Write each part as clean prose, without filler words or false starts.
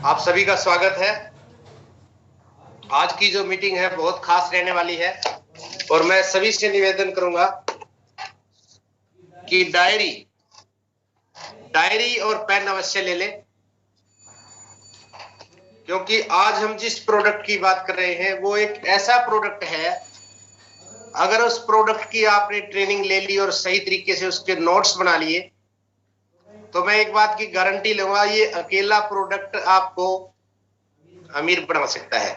आप सभी का स्वागत है। आज की जो मीटिंग है बहुत खास रहने वाली है और मैं सभी से निवेदन करूंगा कि डायरी और पेन अवश्य ले लें, क्योंकि आज हम जिस प्रोडक्ट की बात कर रहे हैं वो एक ऐसा प्रोडक्ट है, अगर उस प्रोडक्ट की आपने ट्रेनिंग ले ली और सही तरीके से उसके नोट्स बना लिए तो मैं एक बात की गारंटी लूंगा, ये अकेला प्रोडक्ट आपको अमीर बना सकता है।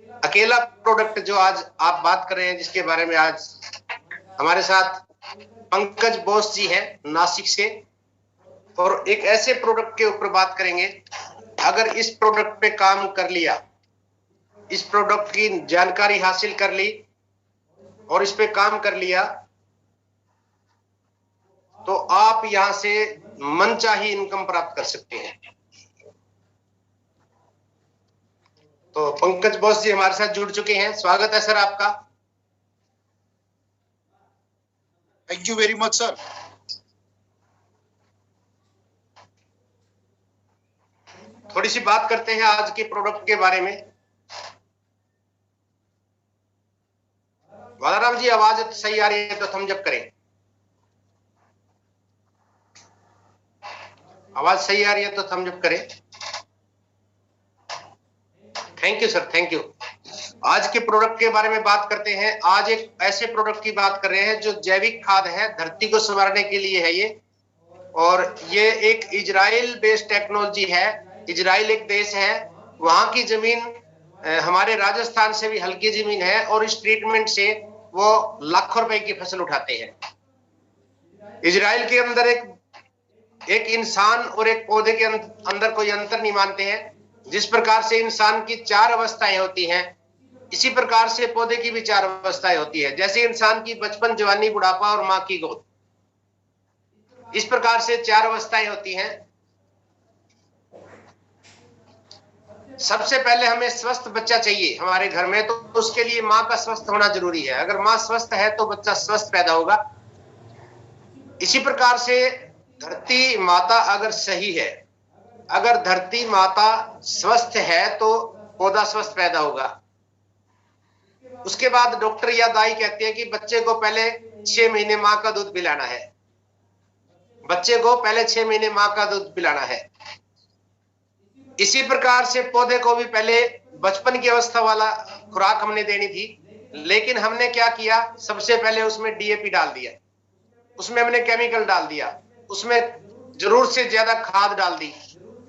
अकेला प्रोडक्ट जो आज आप बात कर रहे हैं, जिसके बारे में आज हमारे साथ पंकज बोस जी हैं नासिक से, और एक ऐसे प्रोडक्ट के ऊपर बात करेंगे, अगर इस प्रोडक्ट पे काम कर लिया, इस प्रोडक्ट की जानकारी हासिल कर ली और इस पे काम कर लिया तो आप यहां से मनचाही इनकम प्राप्त कर सकते हैं। तो पंकज बोस जी हमारे साथ जुड़ चुके हैं, स्वागत है सर आपका। Thank you very much sir. थोड़ी सी बात करते हैं आज के प्रोडक्ट के बारे में। वालाराम जी आवाज सही आ रही है तो थम्स अप करें। आवाज सही आ रही है तो थम्स अप करें। Thank you sir, thank you. आज के प्रोडक्ट के बारे में बात करते हैं। आज एक ऐसे प्रोडक्ट की बात कर रहे हैं जो जैविक खाद है, धरती को संवारने के लिए है ये, और ये एक इजराइल बेस्ड टेक्नोलॉजी है। इजराइल एक देश है, वहां की जमीन हमारे राजस्थान से भी हल्की जमीन है और इस ट्रीटमेंट से वो लाखों रुपए की फसल उठाते हैं। इजराइल के अंदर एक इंसान और एक पौधे के अंदर कोई अंतर नहीं मानते हैं। जिस प्रकार से इंसान की 4 अवस्थाएं होती हैं, इसी प्रकार से पौधे की भी 4 अवस्थाएं होती है। जैसे इंसान की बचपन, जवानी, बुढ़ापा और मां की गोद, इस प्रकार से 4 अवस्थाएं होती हैं। सबसे पहले हमें स्वस्थ बच्चा चाहिए हमारे घर में, तो उसके लिए मां का स्वस्थ होना जरूरी है। अगर मां स्वस्थ है तो बच्चा स्वस्थ पैदा होगा। इसी प्रकार से धरती माता अगर सही है, अगर धरती माता स्वस्थ है तो पौधा स्वस्थ पैदा होगा। उसके बाद डॉक्टर या दाई कहते हैं कि बच्चे को पहले 6 महीने मां का दूध पिलाना है। बच्चे को पहले 6 महीने मां का दूध पिलाना है। इसी प्रकार से पौधे को भी पहले बचपन की अवस्था वाला खुराक हमने देनी थी, लेकिन हमने क्या किया, सबसे पहले उसमें डीएपी डाल दिया, उसमें हमने केमिकल डाल दिया, उसमें जरूरत से ज्यादा खाद डाल दी,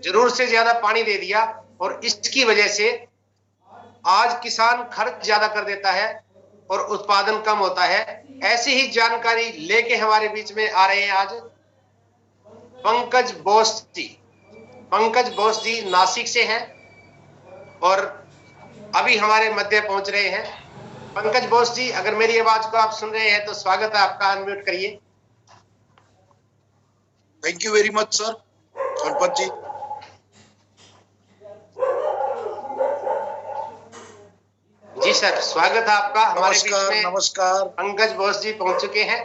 जरूरत से ज्यादा पानी दे दिया, और इसकी वजह से आज किसान खर्च ज्यादा कर देता है और उत्पादन कम होता है। ऐसी ही जानकारी लेके हमारे बीच में आ रहे हैं आज पंकज बोस जी। पंकज बोस जी नासिक से हैं और अभी हमारे मध्य पहुंच रहे हैं। पंकज बोस जी, अगर मेरी आवाज को आप सुन रहे हैं तो स्वागत है आपका, अनम्यूट करिए। Thank you very much sir Ganpat ji. जी सर, स्वागत है आपका हमारे बीच में। नमस्कार। पंकज बोस जी पहुंच चुके हैं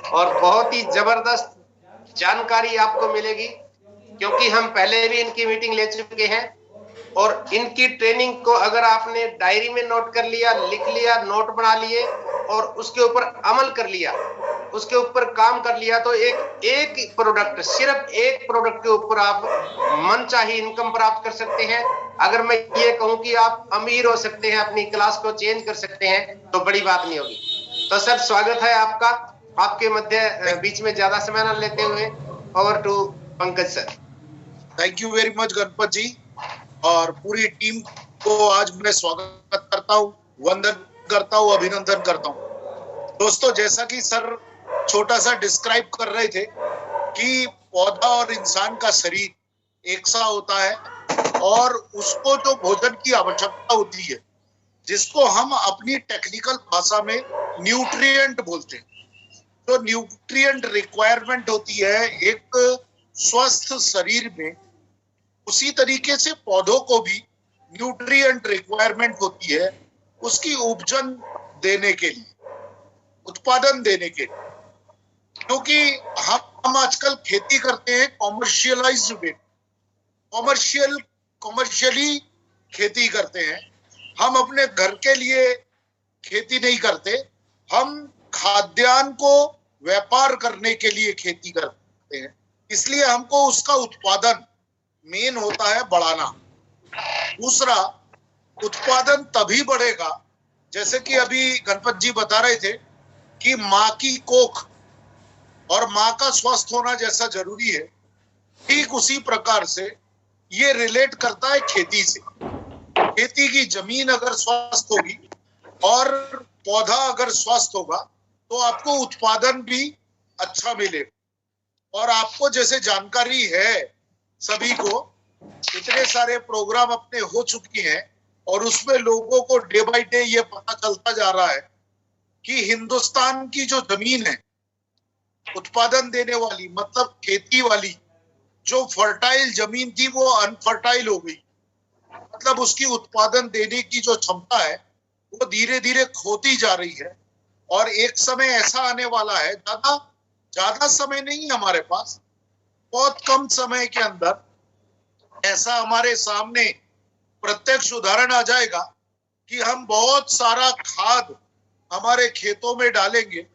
और बहुत ही जबरदस्त जानकारी आपको मिलेगी, क्योंकि हम पहले भी इनकी मीटिंग ले चुके हैं और इनकी ट्रेनिंग को अगर आपने डायरी में नोट कर लिया, लिख लिया, नोट बना लिए और उसके ऊपर अमल कर लिया, उसके ऊपर काम कर लिया, तो एक प्रोडक्ट, सिर्फ एक प्रोडक्ट के ऊपर आप मनचाही इनकम प्राप्त कर सकते हैं। अगर मैं ये कहूं कि आप अमीर हो सकते हैं, अपनी क्लास को चेंज कर सकते हैं, तो बड़ी बात नहीं होगी। तो सर स्वागत है आपका, आपके मध्य बीच में ज्यादा समय न लेते हुए over to Pankaj sir. Thank you very much Ganpat ji, और पूरी टीम को आज मैं स्वागत करता हूँ, वंदन करता हूँ, अभिनंदन करता हूँ। दोस्तों, जैसा कि सर छोटा सा डिस्क्राइब कर रहे थे कि पौधा और इंसान का शरीर एक सा होता है और उसको जो भोजन की आवश्यकता होती है, जिसको हम अपनी टेक्निकल भाषा में न्यूट्रिएंट बोलते हैं, तो न्यूट्रिएंट रिक्वायरमेंट होती है एक स्वस्थ शरीर में, उसी तरीके से पौधों को भी न्यूट्रिएंट रिक्वायरमेंट होती है उसकी उपजन देने के लिए, उत्पादन देने के लिए। क्योंकि हम आजकल खेती करते हैं कॉमर्शियलाइज्ड वे, कॉमर्शियली खेती करते हैं। हम अपने घर के लिए खेती नहीं करते, हम खाद्यान्न को व्यापार करने के लिए खेती करते हैं। इसलिए हमको उसका उत्पादन मेन होता है बढ़ाना। दूसरा, उत्पादन तभी बढ़ेगा, जैसे कि अभी गणपत जी बता रहे थे कि माँ की कोख और माँ का स्वस्थ होना जैसा जरूरी है, ठीक उसी प्रकार से ये रिलेट करता है खेती से। खेती की जमीन अगर स्वस्थ होगी और पौधा अगर स्वस्थ होगा तो आपको उत्पादन भी अच्छा मिलेगा। और आपको जैसे जानकारी है सभी को, इतने सारे प्रोग्राम अपने हो चुकी हैं और उसमें लोगों को डे बाय डे ये पता चलता जा रहा है कि हिंदुस्तान की जो जमीन है उत्पादन देने वाली, मतलब खेती वाली, जो फर्टाइल जमीन थी वो अनफर्टाइल हो गई। मतलब उसकी उत्पादन देने की जो क्षमता है वो धीरे धीरे खोती जा रही है। और एक समय ऐसा आने वाला है, ज्यादा समय नहीं हमारे पास, बहुत कम समय के अंदर ऐसा हमारे सामने प्रत्यक्ष उदाहरण आ जाएगा कि हम बहुत सारा खाद हमारे खेतों में डालेंगे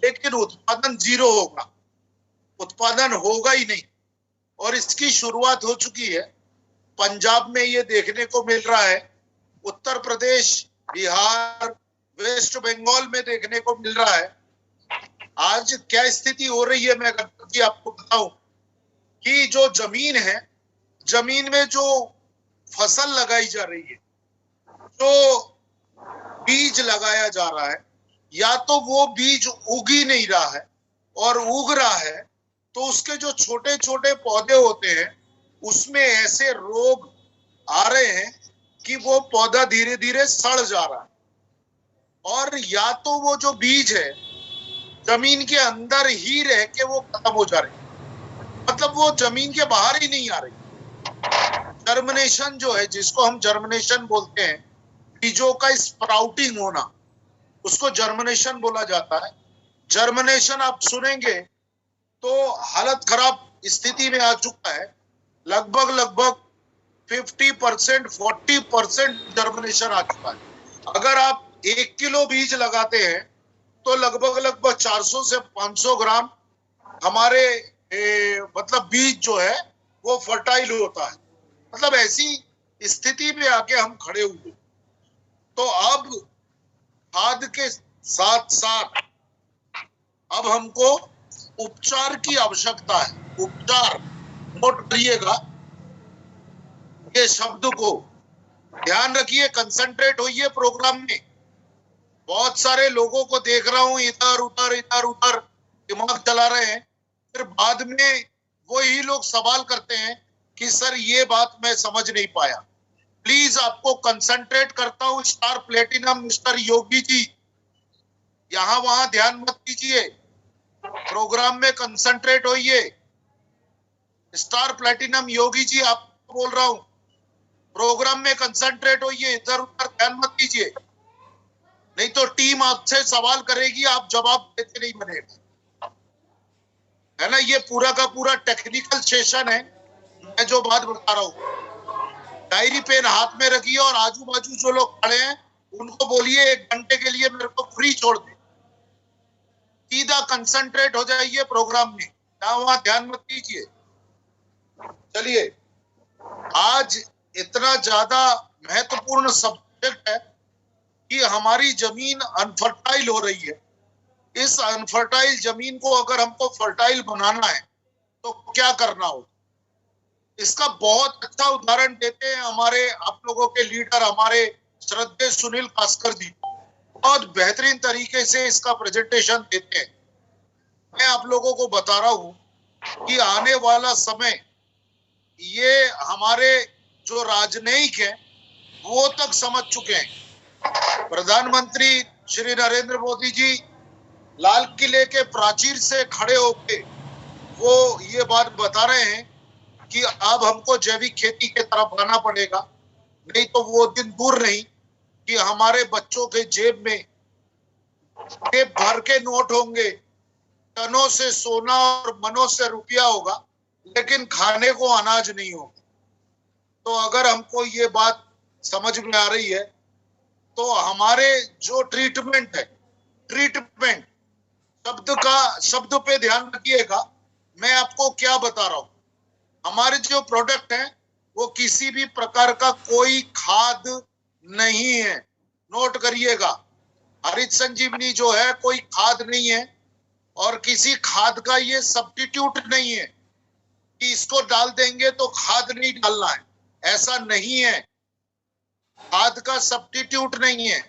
लेकिन उत्पादन जीरो होगा, उत्पादन होगा ही नहीं। और इसकी शुरुआत हो चुकी है। पंजाब में ये देखने को मिल रहा है, उत्तर प्रदेश, बिहार, वेस्ट बंगाल में देखने को मिल रहा है। आज क्या स्थिति हो रही है मैं गणपत जी आपको बताऊं कि जो जमीन है, जमीन में जो फसल लगाई जा रही है, जो बीज लगाया जा रहा है, या तो वो बीज उग ही नहीं रहा है, और उग रहा है तो उसके जो छोटे छोटे पौधे होते हैं उसमें ऐसे रोग आ रहे हैं कि वो पौधा धीरे धीरे सड़ जा रहा है। और या तो वो जो बीज है जमीन के अंदर ही रह के वो खत्म हो जा रही है, मतलब वो जमीन के बाहर ही नहीं आ रही। जर्मिनेशन जो है, जिसको हम जर्मिनेशन बोलते हैं, बीजों का स्प्राउटिंग होना, उसको जर्मिनेशन बोला जाता है। जर्मिनेशन आप सुनेंगे तो हालत खराब स्थिति में आ चुका है। लगभग 50% 40% जर्मिनेशन आ चुका है। अगर आप 1 किलो बीज लगाते हैं तो लगभग 400 से 500 ग्राम हमारे मतलब बीज जो है वो फर्टाइल होता है। मतलब ऐसी स्थिति में आके हम खड़े हुए। तो अब खाद के साथ साथ अब हमको उपचार की आवश्यकता है। उपचार, नोट करिएगा ये शब्द को, ध्यान रखिए, कंसंट्रेट होइए प्रोग्राम में। बहुत सारे लोगों को देख रहा हूं इधर उधर दिमाग चला रहे हैं, फिर बाद में वही लोग सवाल करते हैं कि सर ये बात मैं समझ नहीं पाया। प्लीज आपको कंसंट्रेट करता हूं, star platinum mister Yogi ji, यहां वहां ध्यान मत दीजिए, प्रोग्राम में कंसंट्रेट होइए। स्टार प्लेटिनम योगी जी आपको बोल रहा हूं, प्रोग्राम में कंसंट्रेट होइए, इधर उधर ध्यान मत दीजिए, नहीं तो टीम आपसे सवाल करेगी, आप जवाब देते नहीं बनेगा, है ना। ये पूरा का पूरा टेक्निकल सेशन है। मैं जो बात बता रहा हूं, डायरी पेन हाथ में रखिए और आजू बाजू जो लोग खड़े हैं उनको बोलिए 1 घंटे के लिए मेरे को फ्री छोड़ दे, सीधा कंसंट्रेट हो जाइए प्रोग्राम में, जहां वहां ध्यान मत दीजिए। चलिए, आज इतना ज्यादा महत्वपूर्ण सब्जेक्ट है कि हमारी जमीन अनफर्टाइल हो रही है। इस अनफर्टाइल जमीन को अगर हमको फर्टाइल बनाना है तो क्या करना होगा, इसका बहुत अच्छा उदाहरण देते हैं हमारे आप लोगों के लीडर, हमारे श्रद्धेय सुनील कास्कर जी। बहुत बेहतरीन तरीके से इसका प्रेजेंटेशन देते हैं। मैं आप लोगों को बता रहा हूं कि आने वाला समय, ये हमारे जो राजनयिक हैं वो तक समझ चुके हैं। प्रधानमंत्री श्री नरेंद्र मोदी जी लाल किले के प्राचीर से खड़े होके वो ये बात बता रहे हैं कि अब हमको जैविक खेती के तरफ आना पड़ेगा, नहीं तो वो दिन दूर नहीं कि हमारे बच्चों के जेब में जेब भर के नोट होंगे, तनों से सोना और मनों से रुपया होगा, लेकिन खाने को अनाज नहीं होगा। तो अगर हमको ये बात समझ में आ रही है तो हमारे जो ट्रीटमेंट है, ट्रीटमेंट शब्द पे ध्यान रखिएगा। मैं आपको क्या बता रहा हूं, हमारे जो प्रोडक्ट है वो किसी भी प्रकार का कोई खाद नहीं है। नोट करिएगा, हरित संजीवनी जो है कोई खाद नहीं है और किसी खाद का ये सब्स्टिट्यूट नहीं है कि इसको डाल देंगे तो खाद नहीं डालना है, ऐसा नहीं है। खाद का सब्स्टिट्यूट नहीं है।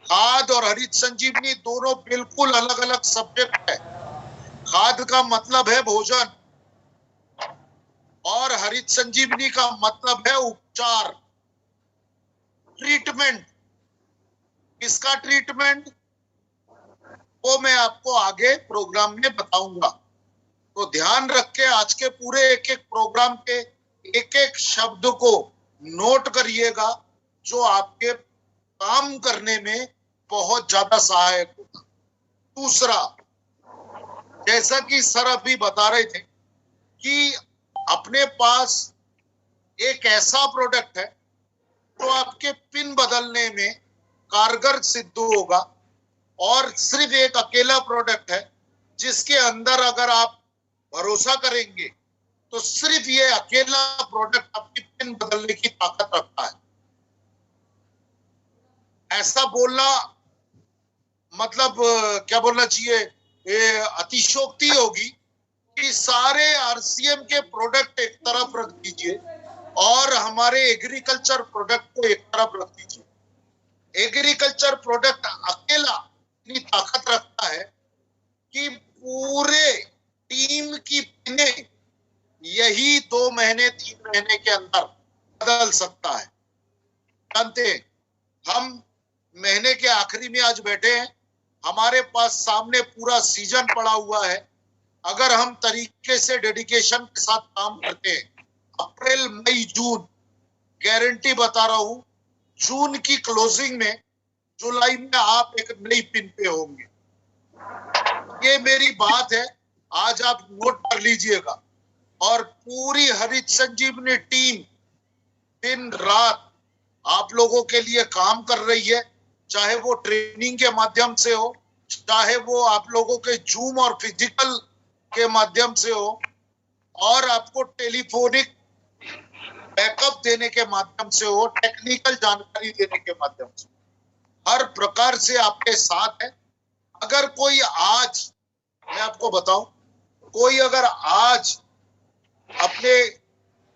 खाद और हरित संजीवनी दोनों बिल्कुल अलग अलग सब्जेक्ट है। खाद का मतलब है भोजन और हरित संजीवनी का मतलब है उपचार, ट्रीटमेंट। किसका ट्रीटमेंट वो मैं आपको आगे प्रोग्राम में बताऊंगा। तो ध्यान रख के आज के पूरे एक एक प्रोग्राम के एक एक शब्द को नोट करिएगा, जो आपके काम करने में बहुत ज्यादा सहायक होगा। दूसरा, जैसा कि सर अभी बता रहे थे कि अपने पास एक ऐसा प्रोडक्ट है जो आपके पिन बदलने में कारगर सिद्ध होगा और सिर्फ एक अकेला प्रोडक्ट है जिसके अंदर अगर आप भरोसा करेंगे तो सिर्फ ये अकेला प्रोडक्ट आपकी पिन बदलने की ताकत रखता है। ऐसा बोलना मतलब क्या बोलना चाहिए, ये अतिशयोक्ति होगी कि सारे आरसीएम के प्रोडक्ट एक तरफ रख दीजिए और हमारे एग्रीकल्चर प्रोडक्ट को एक तरफ रख दीजिए। एग्रीकल्चर प्रोडक्ट अकेला इतनी ताकत रखता है कि पूरे टीम की पिने यही 2 महीने 3 महीने के अंदर बदल सकता है। जानते हैं, हम महीने के आखिरी में आज बैठे हैं, हमारे पास सामने पूरा सीजन पड़ा हुआ है। अगर हम तरीके से डेडिकेशन के साथ काम करते हैं, अप्रैल मई जून, गारंटी बता रहा हूं, जून की क्लोजिंग में जुलाई में आप एक नई पिन पे होंगे। ये मेरी बात है, आज आप नोट कर लीजिएगा। और पूरी हरित संजीवनी टीम दिन रात आप लोगों के लिए काम कर रही है, चाहे वो ट्रेनिंग के माध्यम से हो, चाहे वो आप लोगों के जूम और फिजिकल के माध्यम से हो, और आपको टेलीफोनिक बैकअप देने के माध्यम से हो, टेक्निकल जानकारी देने के माध्यम से, हर प्रकार से आपके साथ है। अगर कोई आज, मैं आपको बताऊं, कोई अगर आज अपने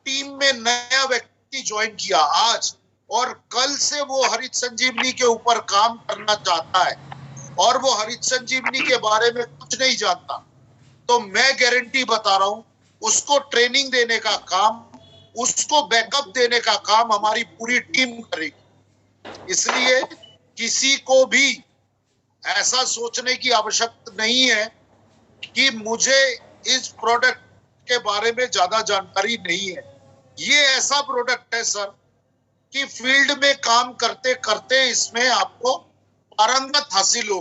टीम में नया व्यक्ति ज्वाइन किया आज और कल से वो हरित संजीवनी के ऊपर काम करना चाहता है और वो हरित संजीवनी के बारे में कुछ नहीं जानता, तो मैं गारंटी बता रहा हूं, उसको ट्रेनिंग देने का काम, उसको बैकअप देने का काम हमारी पूरी टीम करेगी। इसलिए किसी को भी ऐसा सोचने की आवश्यकता नहीं है कि मुझे इस प्रोडक्ट के बारे में ज्यादा जानकारी नहीं है। ये ऐसा प्रोडक्ट है सर कि फील्ड में काम करते करते इसमें आपको पारंगत हासिल हो।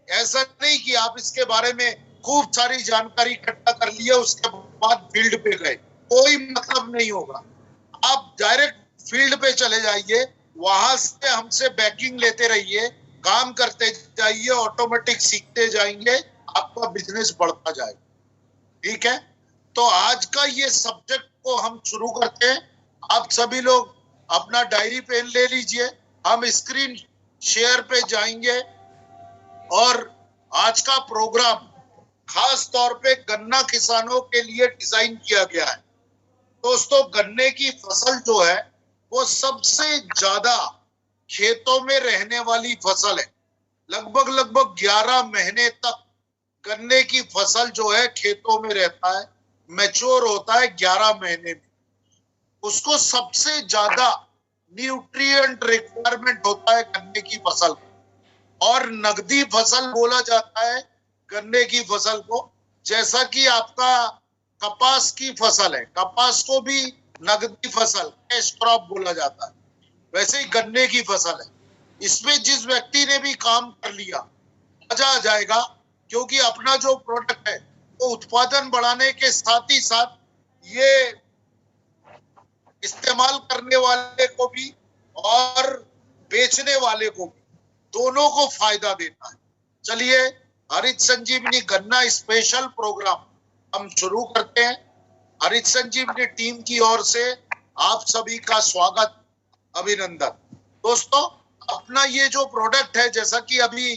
ऐसा नहीं कि आप इसके बारे में खूब सारी जानकारी इकट्ठा कर लिया उसके बाद फील्ड पे गए, कोई मतलब नहीं होगा। आप डायरेक्ट फील्ड पे चले जाइए, वहां से हमसे बैकिंग लेते रहिए, काम करते जाइए, ऑटोमेटिक सीखते जाएंगे, आपका बिजनेस बढ़ता जाएगा। ठीक है, तो आज का ये सब्जेक्ट को हम शुरू करते हैं। आप सभी लोग अपना डायरी पेन ले लीजिए, हम स्क्रीन शेयर पे जाएंगे और आज का प्रोग्राम खास तौर पे गन्ना किसानों के लिए डिजाइन किया गया है। दोस्तों, गन्ने की फसल जो है वो सबसे ज्यादा खेतों में रहने वाली फसल है। लगभग 11 महीने तक गन्ने की फसल जो है खेतों में रहता है, मैच्योर होता है 11 महीने में। उसको सबसे ज्यादा न्यूट्रिएंट रिक्वायरमेंट होता है गन्ने की फसल, और नगदी फसल बोला जाता है गन्ने की फसल को। जैसा कि आपका कपास की फसल है, कपास को भी नगदी फसल, कैश क्रॉप बोला जाता है, वैसे ही गन्ने की फसल है। इसमें जिस व्यक्ति ने भी काम कर लिया मजा आ जाएगा, क्योंकि अपना जो प्रोडक्ट है वो उत्पादन बढ़ाने के साथ ही साथ ये इस्तेमाल करने वाले को भी और बेचने वाले को भी, दोनों को फायदा देता है। चलिए हरित संजीवनी गन्ना स्पेशल प्रोग्राम हम शुरू करते हैं। हरित संजीवनी टीम की ओर से आप सभी का स्वागत, अभिनंदन। दोस्तों, अपना ये जो प्रोडक्ट है, जैसा कि अभी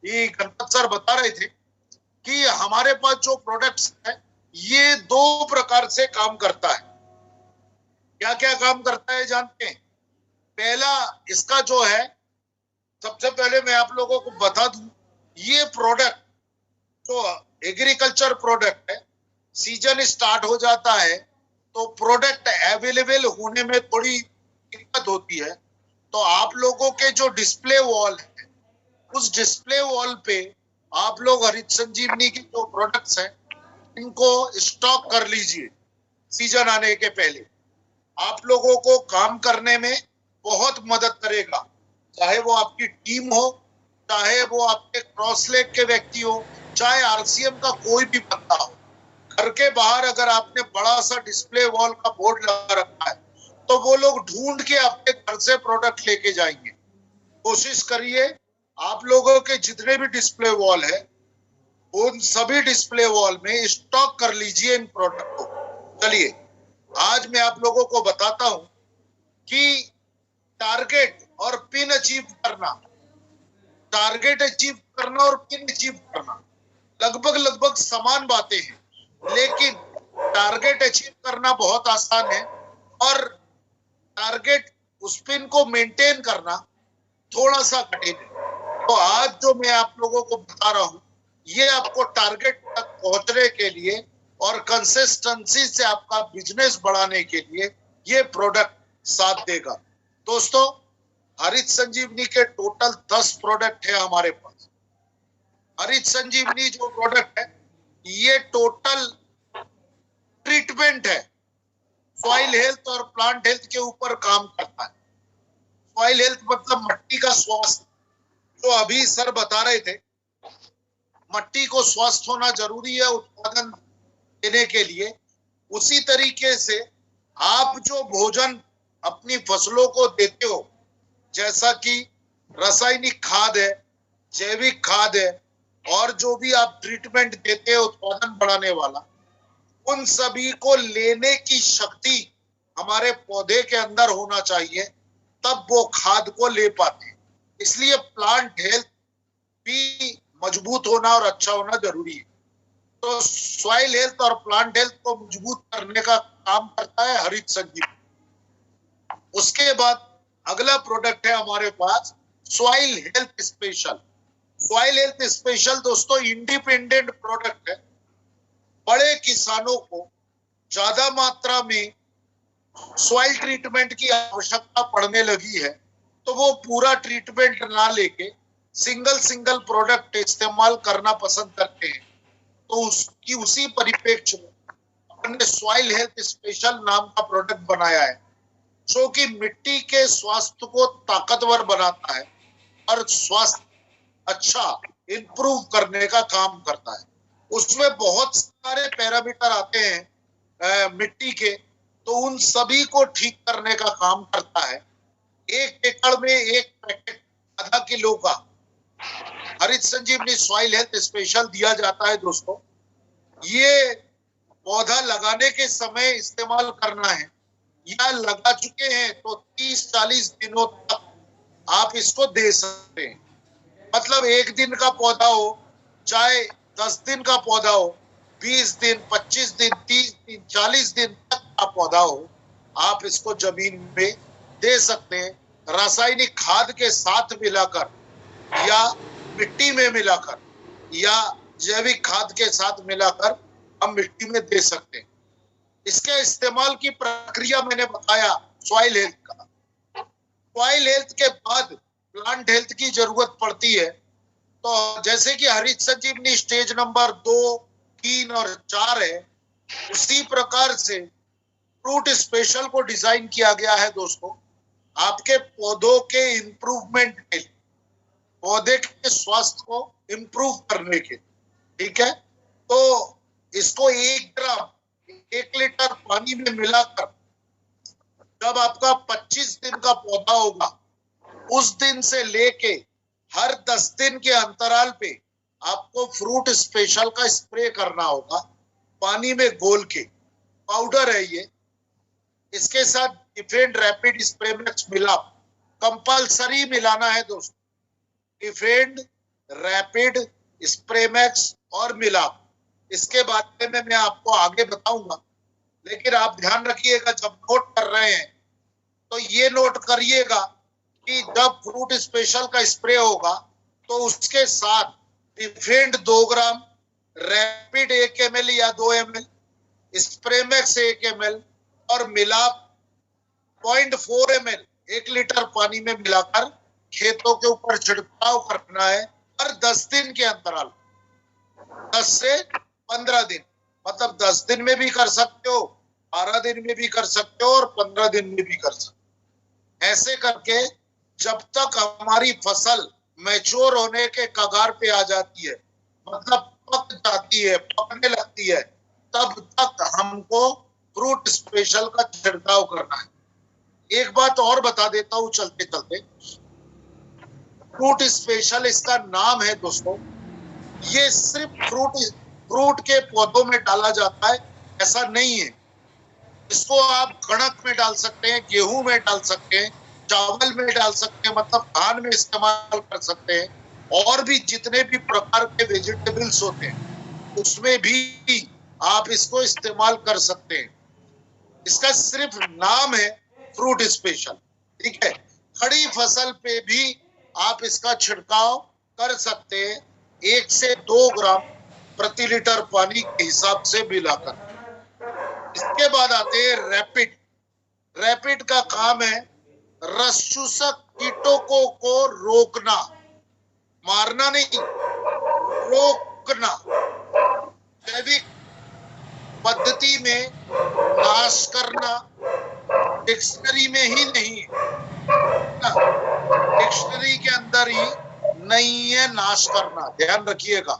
ये गणपत सर बता रहे थे कि हमारे पास जो प्रोडक्ट्स है ये दो प्रकार से काम करता है। क्या क्या काम करता है जानते हैं? पहला इसका जो है, सबसे पहले मैं आप लोगों को बता दूं, ये प्रोडक्ट जो एग्रीकल्चर प्रोडक्ट है, सीजन स्टार्ट हो जाता है तो प्रोडक्ट अवेलेबल होने में थोड़ी दिक्कत होती है। तो आप लोगों के जो डिस्प्ले वॉल है, उस डिस्प्ले वॉल पे आप लोग हरित संजीवनी की जो प्रोडक्ट्स हैं इनको स्टॉक कर लीजिए। सीजन आने के पहले आप लोगों को काम करने में बहुत मदद करेगा, चाहे वो आपकी टीम हो, चाहे वो आपके क्रॉस लेग के व्यक्ति हो, चाहे आरसीएम का कोई भी बंदा हो। घर के बाहर अगर आपने बड़ा सा डिस्प्ले वॉल का बोर्ड लगा रखा है तो वो लोग ढूंढ के आपके घर से प्रोडक्ट लेके जाएंगे। कोशिश करिए आप लोगों के जितने भी डिस्प्ले वॉल है उन सभी डिस्प्ले वॉल में स्टॉक कर लीजिए इन प्रोडक्ट को। चलिए आज मैं आप लोगों को बताता हूं कि टारगेट और पिन अचीव करना, टारगेट अचीव करना और पिन अचीव करना लगभग समान बातें हैं, लेकिन टारगेट अचीव करना बहुत आसान है और टारगेट उस पिन को मेंटेन करना थोड़ा सा कठिन है। तो आज जो मैं आप लोगों को बता रहा हूं ये आपको टारगेट तक पहुंचने के लिए और कंसिस्टेंसी से आपका बिजनेस बढ़ाने के लिए ये प्रोडक्ट साथ देगा। दोस्तों, हरित संजीवनी के टोटल 10 प्रोडक्ट है हमारे पास। हरित संजीवनी जो प्रोडक्ट है ये टोटल ट्रीटमेंट है, सॉइल हेल्थ और प्लांट हेल्थ के ऊपर काम करता है। सॉइल हेल्थ मतलब मट्टी का स्वास्थ्य, जो अभी सर बता रहे थे, मट्टी को स्वस्थ होना जरूरी है उत्पादन देने के लिए। उसी तरीके से आप जो भोजन अपनी फसलों को देते हो, जैसा कि रासायनिक खाद है, जैविक खाद है और जो भी आप ट्रीटमेंट देते हो उत्पादन बढ़ाने वाला, उन सभी को लेने की शक्ति हमारे पौधे के अंदर होना चाहिए, तब वो खाद को ले पाते हैं। इसलिए प्लांट हेल्थ भी मजबूत होना और अच्छा होना जरूरी है। तो सॉइल हेल्थ और प्लांट हेल्थ को मजबूत करने का काम करता है हरित संजीवनी। उसके बाद अगला प्रोडक्ट है हमारे पास soil health special. Soil health special दोस्तों इंडिपेंडेंट प्रोडक्ट है। बड़े किसानों को ज्यादा मात्रा में सॉइल ट्रीटमेंट की आवश्यकता पड़ने लगी है तो वो पूरा ट्रीटमेंट ना लेके सिंगल प्रोडक्ट इस्तेमाल करना पसंद करते हैं। तो उसकी उसी परिप्रेक्ष्य में हमने सॉइल हेल्थ स्पेशल नाम का प्रोडक्ट बनाया है, जो कि मिट्टी के स्वास्थ्य को ताकतवर बनाता है और स्वास्थ्य अच्छा इंप्रूव करने का काम करता है। उसमें बहुत सारे पैरामीटर आते हैं मिट्टी के, तो उन सभी को ठीक करने का काम करता है। 1 एकड़ में 1 पैकेट आधा किलो का हरित संजीवनी सॉइल हेल्थ स्पेशल दिया जाता है। दोस्तों, ये पौधा लगाने के समय इस्तेमाल करना है या लगा चुके हैं तो 30-40 दिनों तक आप इसको दे सकते हैं। मतलब 1 दिन का पौधा हो, चाहे 10 दिन का पौधा हो, 20 दिन, 25 दिन, 30 दिन, 40 दिन तक का पौधा हो, आप इसको जमीन में दे सकते हैं। रासायनिक खाद के साथ मिलाकर या मिट्टी में मिलाकर या जैविक खाद के साथ मिलाकर हम मिट्टी में दे सकते हैं। इसके इस्तेमाल की प्रक्रिया मैंने बताया सॉइल हेल्थ का। सॉइल हेल्थ के बाद प्लांट हेल्थ की जरूरत पड़ती है। तो जैसे कि हरित संजीवनी स्टेज नंबर 2, 3 और 4 है, उसी प्रकार से फ्रूट स्पेशल को डिजाइन किया गया है दोस्तों, आपके पौधों के इंप्रूवमेंट के लिए, पौधे के स्वास्थ्य को इंप्रूव करने के, ठीक है। तो इसको 1 ग्राम 1 लीटर पानी में मिलाकर जब आपका 25 दिन का पौधा होगा, उस दिन से लेके हर 10 दिन के अंतराल पे आपको फ्रूट स्पेशल का स्प्रे करना होगा, पानी में घोल के। पाउडर है ये। इसके साथ डिफेंड रैपिड स्प्रे मैक्स मिला, कंपल्सरी मिलाना है दोस्तों। डिफेंड रैपिड स्प्रे मैक्स और मिला, इसके बारे में मैं आपको आगे बताऊंगा, लेकिन आप ध्यान रखिएगा जब नोट कर रहे हैं तो ये नोट करिएगा कि जब फ्रूट स्पेशल का स्प्रे होगा तो उसके साथ डिफेंड 2 ग्राम, रैपिड 1 ml या 2 ml, स्प्रे मैक्स 1 ml और मिलाप 0.4 ml 1 लीटर पानी में मिलाकर खेतों के ऊपर छिड़काव करना है हर 10 दिन के अंतराल, 10 से 15 दिन। मतलब 10 दिन में भी कर सकते हो, 12 दिन में भी कर सकते हो और 15 दिन में भी कर सकते हो। ऐसे करके जब तक हमारी फसल मैच्योर होने के कगार पे आ जाती है, मतलब पक जाती है, पकने लगती है, तब तक हमको फ्रूट स्पेशल का छिड़काव करना है। एक बात और बता देता हूं चलते चलते, फ्रूट स्पेशल इसका नाम है दोस्तों, ये सिर्फ फ्रूट के पौधों में डाला जाता है ऐसा नहीं है। इसको आप कणक में डाल सकते हैं, गेहूं में डाल सकते हैं, चावल में डाल सकते हैं, मतलब धान में इस्तेमाल कर सकते हैं, और भी जितने भी प्रकार के वेजिटेबल्स होते हैं उसमें भी आप इसको इस्तेमाल कर सकते हैं। इसका सिर्फ नाम है फ्रूट स्पेशल, ठीक है। खड़ी फसल पे भी आप इसका छिड़काव कर सकते हैं 1 से 2 ग्राम प्रति लीटर पानी के हिसाब से मिलाकर। इसके बाद आते हैं रैपिड। रैपिड का काम है रस चूसक कीटों को रोकना, मारना नहीं, रोकना। जैविक पद्धति में नाश करना डिक्शनरी में ही नहीं, डिक्शनरी के अंदर ही नहीं है नाश करना, ध्यान रखिएगा।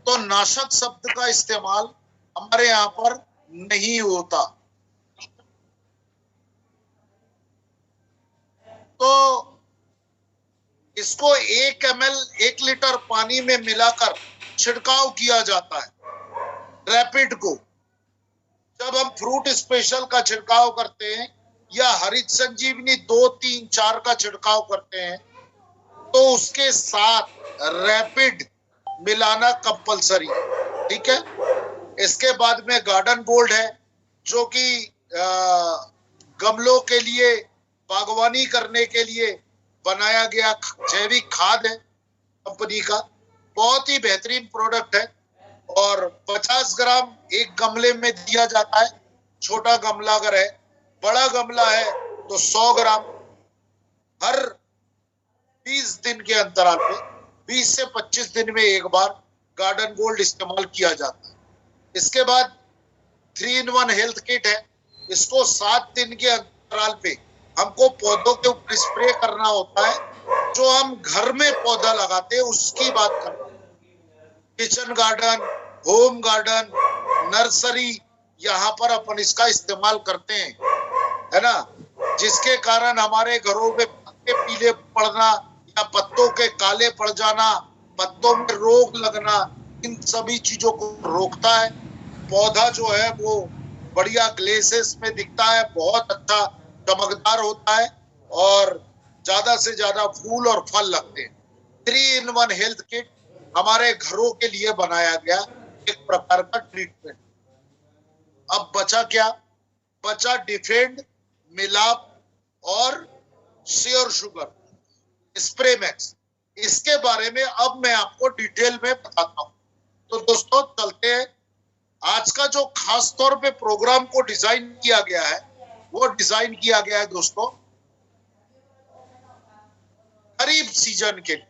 तो नाशक शब्द का इस्तेमाल हमारे यहाँ पर नहीं होता। तो इसको 1 ml 1 लीटर पानी में मिलाकर छिड़काव किया जाता है रैपिड को। जब हम फ्रूट स्पेशल का छिड़काव करते हैं या हरित संजीवनी 2, 3, 4 का छिड़काव करते हैं तो उसके साथ रैपिड मिलाना कंपलसरी, ठीक है। इसके बाद में गार्डन गोल्ड है, जो कि गमलों के लिए, बागवानी करने के लिए बनाया गया जैविक खाद है कंपनी का, बहुत ही बेहतरीन प्रोडक्ट है। और 50 ग्राम एक गमले में दिया जाता है, छोटा गमला अगर है, बड़ा गमला है तो 100 ग्राम हर 20 दिन के अंतराल पे, 20 से 25 दिन में एक बार गार्डन गोल्ड इस्तेमाल किया जाता है। इसके बाद 3-in-1 हेल्थ किट है, इसको 7 दिन के अंतराल पे हमको पौधों के ऊपर स्प्रे करना होता है। जो हम घर में पौधा लगाते हैं उसकी बात कर रहे हैं, kitchen garden, home garden, nursery, यहाँ पर अपन इसका इस्तेमाल करते हैं, है ना। जिसके कारण हमारे घरों में पत्ते पीले पड़ना या पत्तों के काले पड़ जाना, पत्तों में रोग लगना, इन सभी चीजों को रोकता है। पौधा जो है वो बढ़िया ग्लेसेस में दिखता है, बहुत अच्छा चमकदार होता है और ज्यादा से ज्यादा फूल और फल लगते हैं। 3-in-1 हेल्थ किट हमारे घरों के लिए बनाया गया एक प्रकार का ट्रीटमेंट। अब बचा क्या? बचा डिफेंड, मिलाप और श्योर शुगर स्प्रे मैक्स। इसके बारे में अब मैं आपको डिटेल में बताता हूं। तो दोस्तों चलते हैं। आज का जो खास तौर पे प्रोग्राम को डिजाइन किया गया है वो डिजाइन किया गया है दोस्तों खरीफ सीजन के लिए।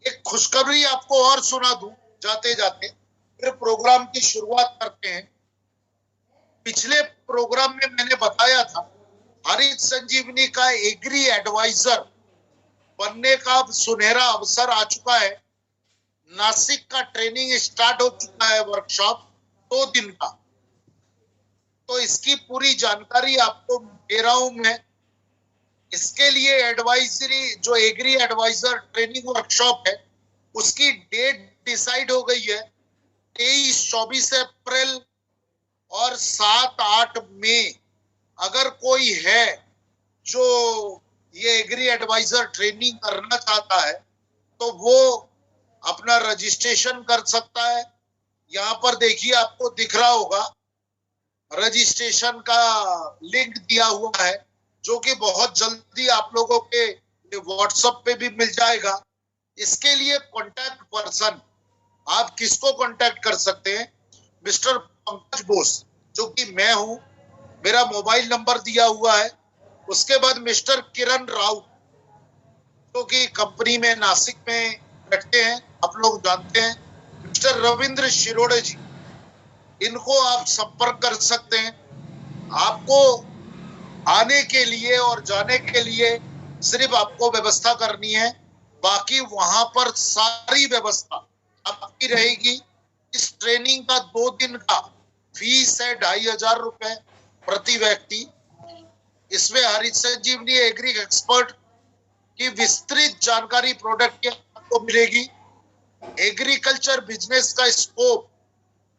एक खुशखबरी आपको और सुना दूं जाते जाते, फिर प्रोग्राम की शुरुआत करते हैं। पिछले प्रोग्राम में मैंने बताया था हरित संजीवनी का एग्री एडवाइजर बनने का सुनहरा अवसर आ चुका है। नासिक का ट्रेनिंग स्टार्ट हो चुका है, वर्कशॉप 2 दिन का। तो इसकी पूरी जानकारी आपको दे रहा हूं मैं। इसके लिए एडवाइजरी जो एग्री एडवाइजर ट्रेनिंग वर्कशॉप है उसकी डेट डिसाइड हो गई है 23-24 अप्रैल और 7-8 मई। अगर कोई है जो ये एग्री एडवाइजर ट्रेनिंग करना चाहता है तो वो अपना रजिस्ट्रेशन कर सकता है। यहाँ पर देखिए आपको दिख रहा होगा रजिस्ट्रेशन का लिंक दिया हुआ है जो कि बहुत जल्दी आप लोगों के व्हाट्सएप पे भी मिल जाएगा। इसके लिए कॉन्टैक्ट पर्सन आप किसको कॉन्टैक्ट कर सकते हैं? मिस्टर पंकज बोस जो कि मैं हूं, मेरा मोबाइल नंबर दिया हुआ है। उसके बाद मिस्टर किरण राउत जो कि कंपनी में नासिक में बैठते हैं, आप लोग जानते हैं। मिस्टर रविंद्र शिरोडे जी, इनको आप संपर्क कर सकते हैं। आपको आने के लिए और जाने के लिए सिर्फ आपको व्यवस्था करनी है, बाकी वहां पर सारी व्यवस्था आपकी रहेगी। इस ट्रेनिंग का 2 दिन का फीस है 2500 रुपए प्रति व्यक्ति। इसमें हरित संजीवनी एग्री एक्सपर्ट की विस्तृत जानकारी प्रोडक्ट की आपको मिलेगी। एग्रीकल्चर बिजनेस का स्कोप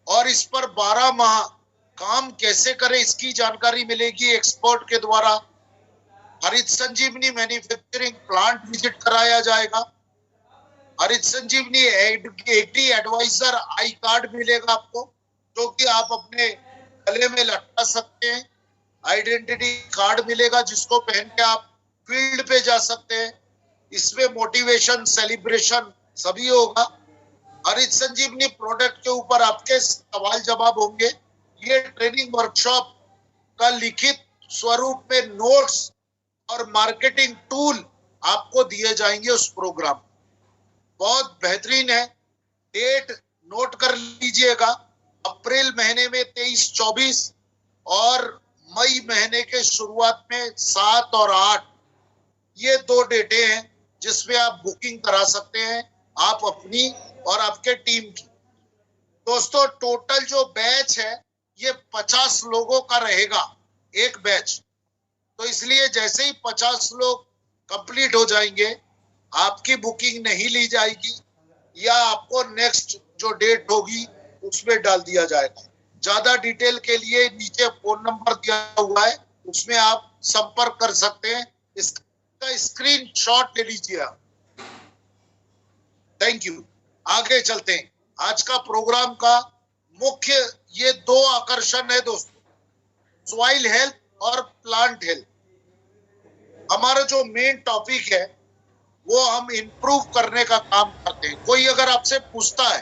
और इस पर 12 माह काम कैसे करें इसकी जानकारी मिलेगी एक्सपर्ट के द्वारा। हरित संजीवनी मैन्युफैक्चरिंग प्लांट विजिट कराया जाएगा। हरित संजीवनी एग्री एडवाइजर आई कार्ड मिलेगा आपको जो कि आप अपने गले में लटका सकते हैं। आइडेंटिटी कार्ड मिलेगा जिसको पहन के आप फील्ड पे जा सकते हैं। इसमें मोटिवेशन सेलिब्रेशन सभी होगा। हरित संजीवनी प्रोडक्ट के ऊपर आपके सवाल जवाब होंगे। ये ट्रेनिंग वर्कशॉप का लिखित स्वरूप में नोट्स और मार्केटिंग टूल आपको दिए जाएंगे उस प्रोग्राम। बहुत बेहतरीन है। डेट नोट कर लीजिएगा, अप्रैल महीने में 23-24 और मई महीने के शुरुआत में 7 और 8। ये 2 डेटें हैं जिसमें आप बुकिंग करा सकते हैं, आप अपनी और आपके टीम की। दोस्तों टोटल जो बैच है ये 50 लोगों का रहेगा एक बैच। तो इसलिए जैसे ही 50 लोग कंप्लीट हो जाएंगे आपकी बुकिंग नहीं ली जाएगी या आपको नेक्स्ट जो डेट होगी उसमें डाल दिया जाएगा। ज्यादा डिटेल के लिए नीचे फोन नंबर दिया हुआ है, उसमें आप संपर्क कर सकते हैं। इसका स्क्रीनशॉट ले लीजिए आप। Thank you. आगे चलते हैं। आज का प्रोग्राम का मुख्य ये 2 आकर्षण है दोस्तों, सॉइल हेल्थ और प्लांट हेल्थ। हमारा जो मेन टॉपिक है वो हम इम्प्रूव करने का काम करते हैं। कोई अगर आपसे पूछता है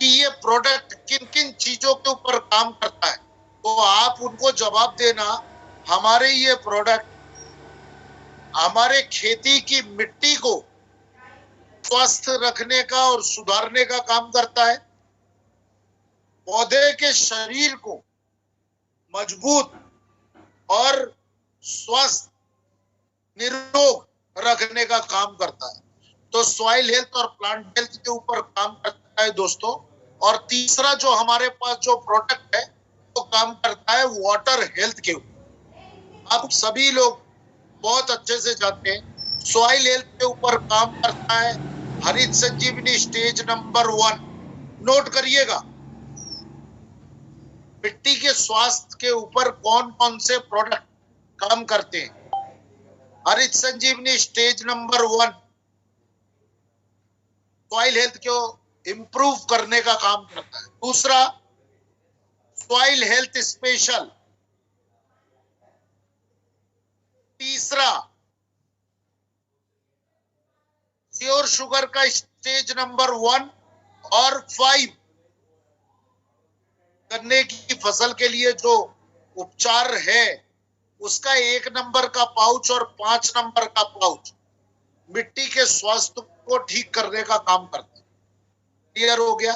कि ये प्रोडक्ट किन किन चीजों के ऊपर काम करता है तो आप उनको जवाब देना हमारे ये प्रोडक्ट हमारे खेती की मिट्टी को स्वस्थ रखने का और सुधारने का काम करता है, पौधे के शरीर को मजबूत और स्वस्थ निरोग रखने का काम करता है। तो सॉइल हेल्थ और प्लांट हेल्थ के ऊपर काम करता है दोस्तों। और तीसरा जो हमारे पास जो प्रोडक्ट है वो काम करता है वाटर हेल्थ के ऊपर। आप सभी लोग बहुत अच्छे से जानते हैं सॉइल हेल्थ के ऊपर काम करता है हरित संजीवनी स्टेज नंबर 1। नोट करिएगा, मिट्टी के स्वास्थ्य के ऊपर कौन कौन से प्रोडक्ट काम करते हैं। हरित संजीवनी स्टेज नंबर 1 सॉइल हेल्थ को इंप्रूव करने का काम करता है। दूसरा सॉइल हेल्थ स्पेशल। तीसरा प्योर शुगर का स्टेज नंबर 1 और 5 गन्ने की फसल के लिए जो उपचार है उसका 1 नंबर का पाउच और 5 नंबर का पाउच मिट्टी के स्वास्थ्य को ठीक करने का काम करते हैं। क्लियर हो गया।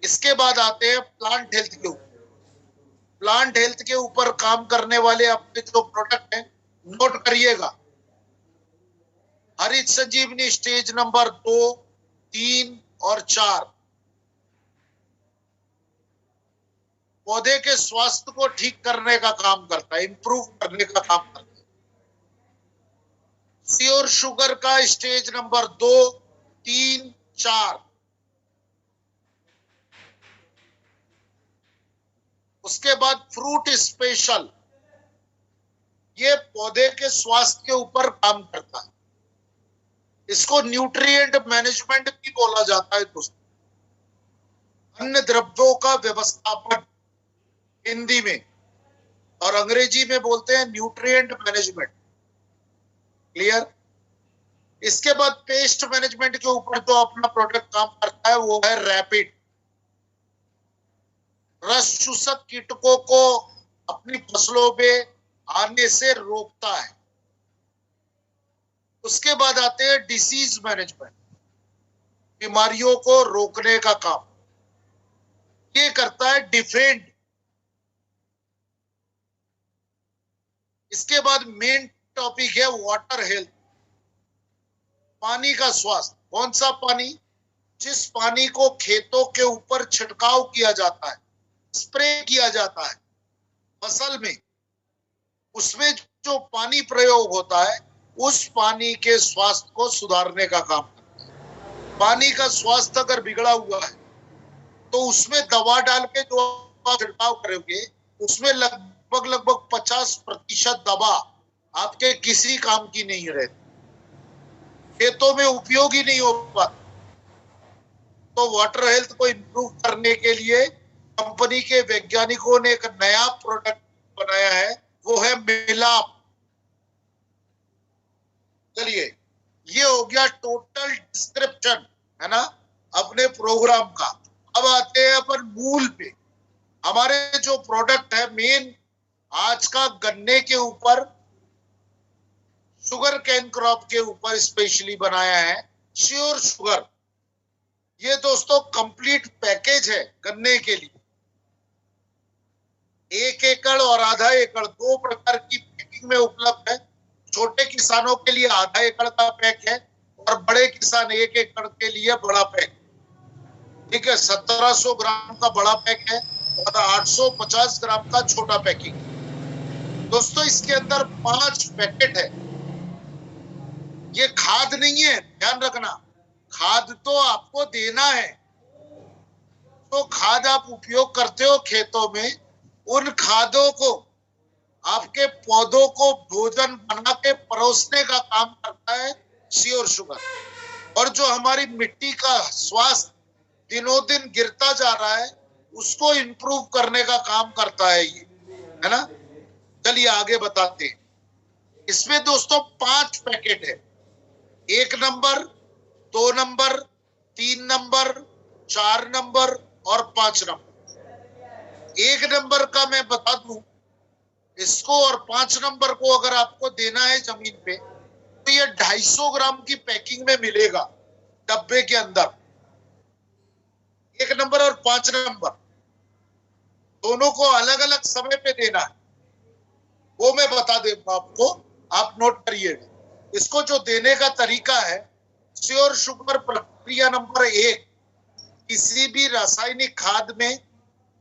इसके बाद आते हैं प्लांट हेल्थ के ऊपर। प्लांट हेल्थ के ऊपर काम करने वाले अपने जो प्रोडक्ट हैं नोट करिएगा। हरित संजीवनी स्टेज नंबर 2, 3 और 4। पौधे के स्वास्थ्य को ठीक करने का काम करता है, इंप्रूव करने का काम करता है। श्योर शुगर का स्टेज नंबर 2, 3, 4। उसके बाद फ्रूट स्पेशल, ये पौधे के स्वास्थ्य के ऊपर काम करता है। इसको न्यूट्रिएंट मैनेजमेंट भी बोला जाता है दोस्तों, अन्य द्रव्यों का व्यवस्थापन हिंदी में, और अंग्रेजी में बोलते हैं न्यूट्रिएंट मैनेजमेंट। क्लियर? इसके बाद पेस्ट मैनेजमेंट के ऊपर जो अपना प्रोडक्ट काम करता है वो है रैपिड। रस चूसक कीटकों को अपनी फसलों में आने से रोकता है। उसके बाद आते हैं डिसीज मैनेजमेंट, बीमारियों को रोकने का काम ये करता है डिफेंड। इसके बाद मेन टॉपिक है वाटर हेल्थ, पानी का स्वास्थ्य। कौन सा पानी? जिस पानी को खेतों के ऊपर छिड़काव किया जाता है, स्प्रे किया जाता है फसल में, उसमें जो पानी प्रयोग होता है उस पानी के स्वास्थ्य को सुधारने का काम करता है। पानी का स्वास्थ्य अगर बिगड़ा हुआ है तो उसमें दवा डाल के जो आप छिड़काव करोगे उसमें लगभग 50% दवा आपके किसी काम की नहीं रहती, खेतों में उपयोग ही नहीं हो पाता। तो वाटर हेल्थ को इंप्रूव करने के लिए कंपनी के वैज्ञानिकों ने एक नया प्रोडक्ट बनाया है, वो है मिलाप। चलिए, ये हो गया टोटल डिस्क्रिप्शन, है ना, अपने प्रोग्राम का। अब आते हैं अपन मूल पे। हमारे जो प्रोडक्ट है मेन आज का गन्ने के ऊपर, शुगर कैन क्रॉप के ऊपर स्पेशली बनाया है श्योर शुगर। ये दोस्तों कंप्लीट पैकेज है गन्ने के लिए। 1 एकड़ और आधा एकड़ 2 प्रकार की पैकिंग में उपलब्ध है। छोटे किसानों के लिए आधा एकड़ का पैक है और बड़े किसान 1 एकड़ के लिए बड़ा पैक। ठीक है, 1700 ग्राम का बड़ा पैक है और 850 ग्राम का छोटा पैकिंग। दोस्तों इसके अंदर 5 पैकेट है। ये खाद नहीं है, ध्यान रखना, खाद तो आपको देना है। तो खाद आप उपयोग करते हो खेतों में, उन खादों को आपके पौधों को भोजन बना के परोसने का काम करता है श्योर शुगर। और जो हमारी मिट्टी का स्वास्थ्य दिनों दिन गिरता जा रहा है उसको इंप्रूव करने का काम करता है ये, है ना। चलिए आगे बताते हैं। इसमें दोस्तों 5 पैकेट है, 1 नंबर, 2 नंबर, 3 नंबर, 4 नंबर और 5 नंबर। 1 नंबर का मैं बता दूं इसको, और 5 नंबर को अगर आपको देना है जमीन पे तो ये 250 ग्राम की पैकिंग में मिलेगा डब्बे के अंदर। 1 नंबर और 5 नंबर दोनों को अलग अलग समय पे देना है, वो मैं बता दूंगा आपको, आप नोट करिएगा। इसको जो देने का तरीका है, श्योर शुगर प्रक्रिया नंबर 1, किसी भी रासायनिक खाद में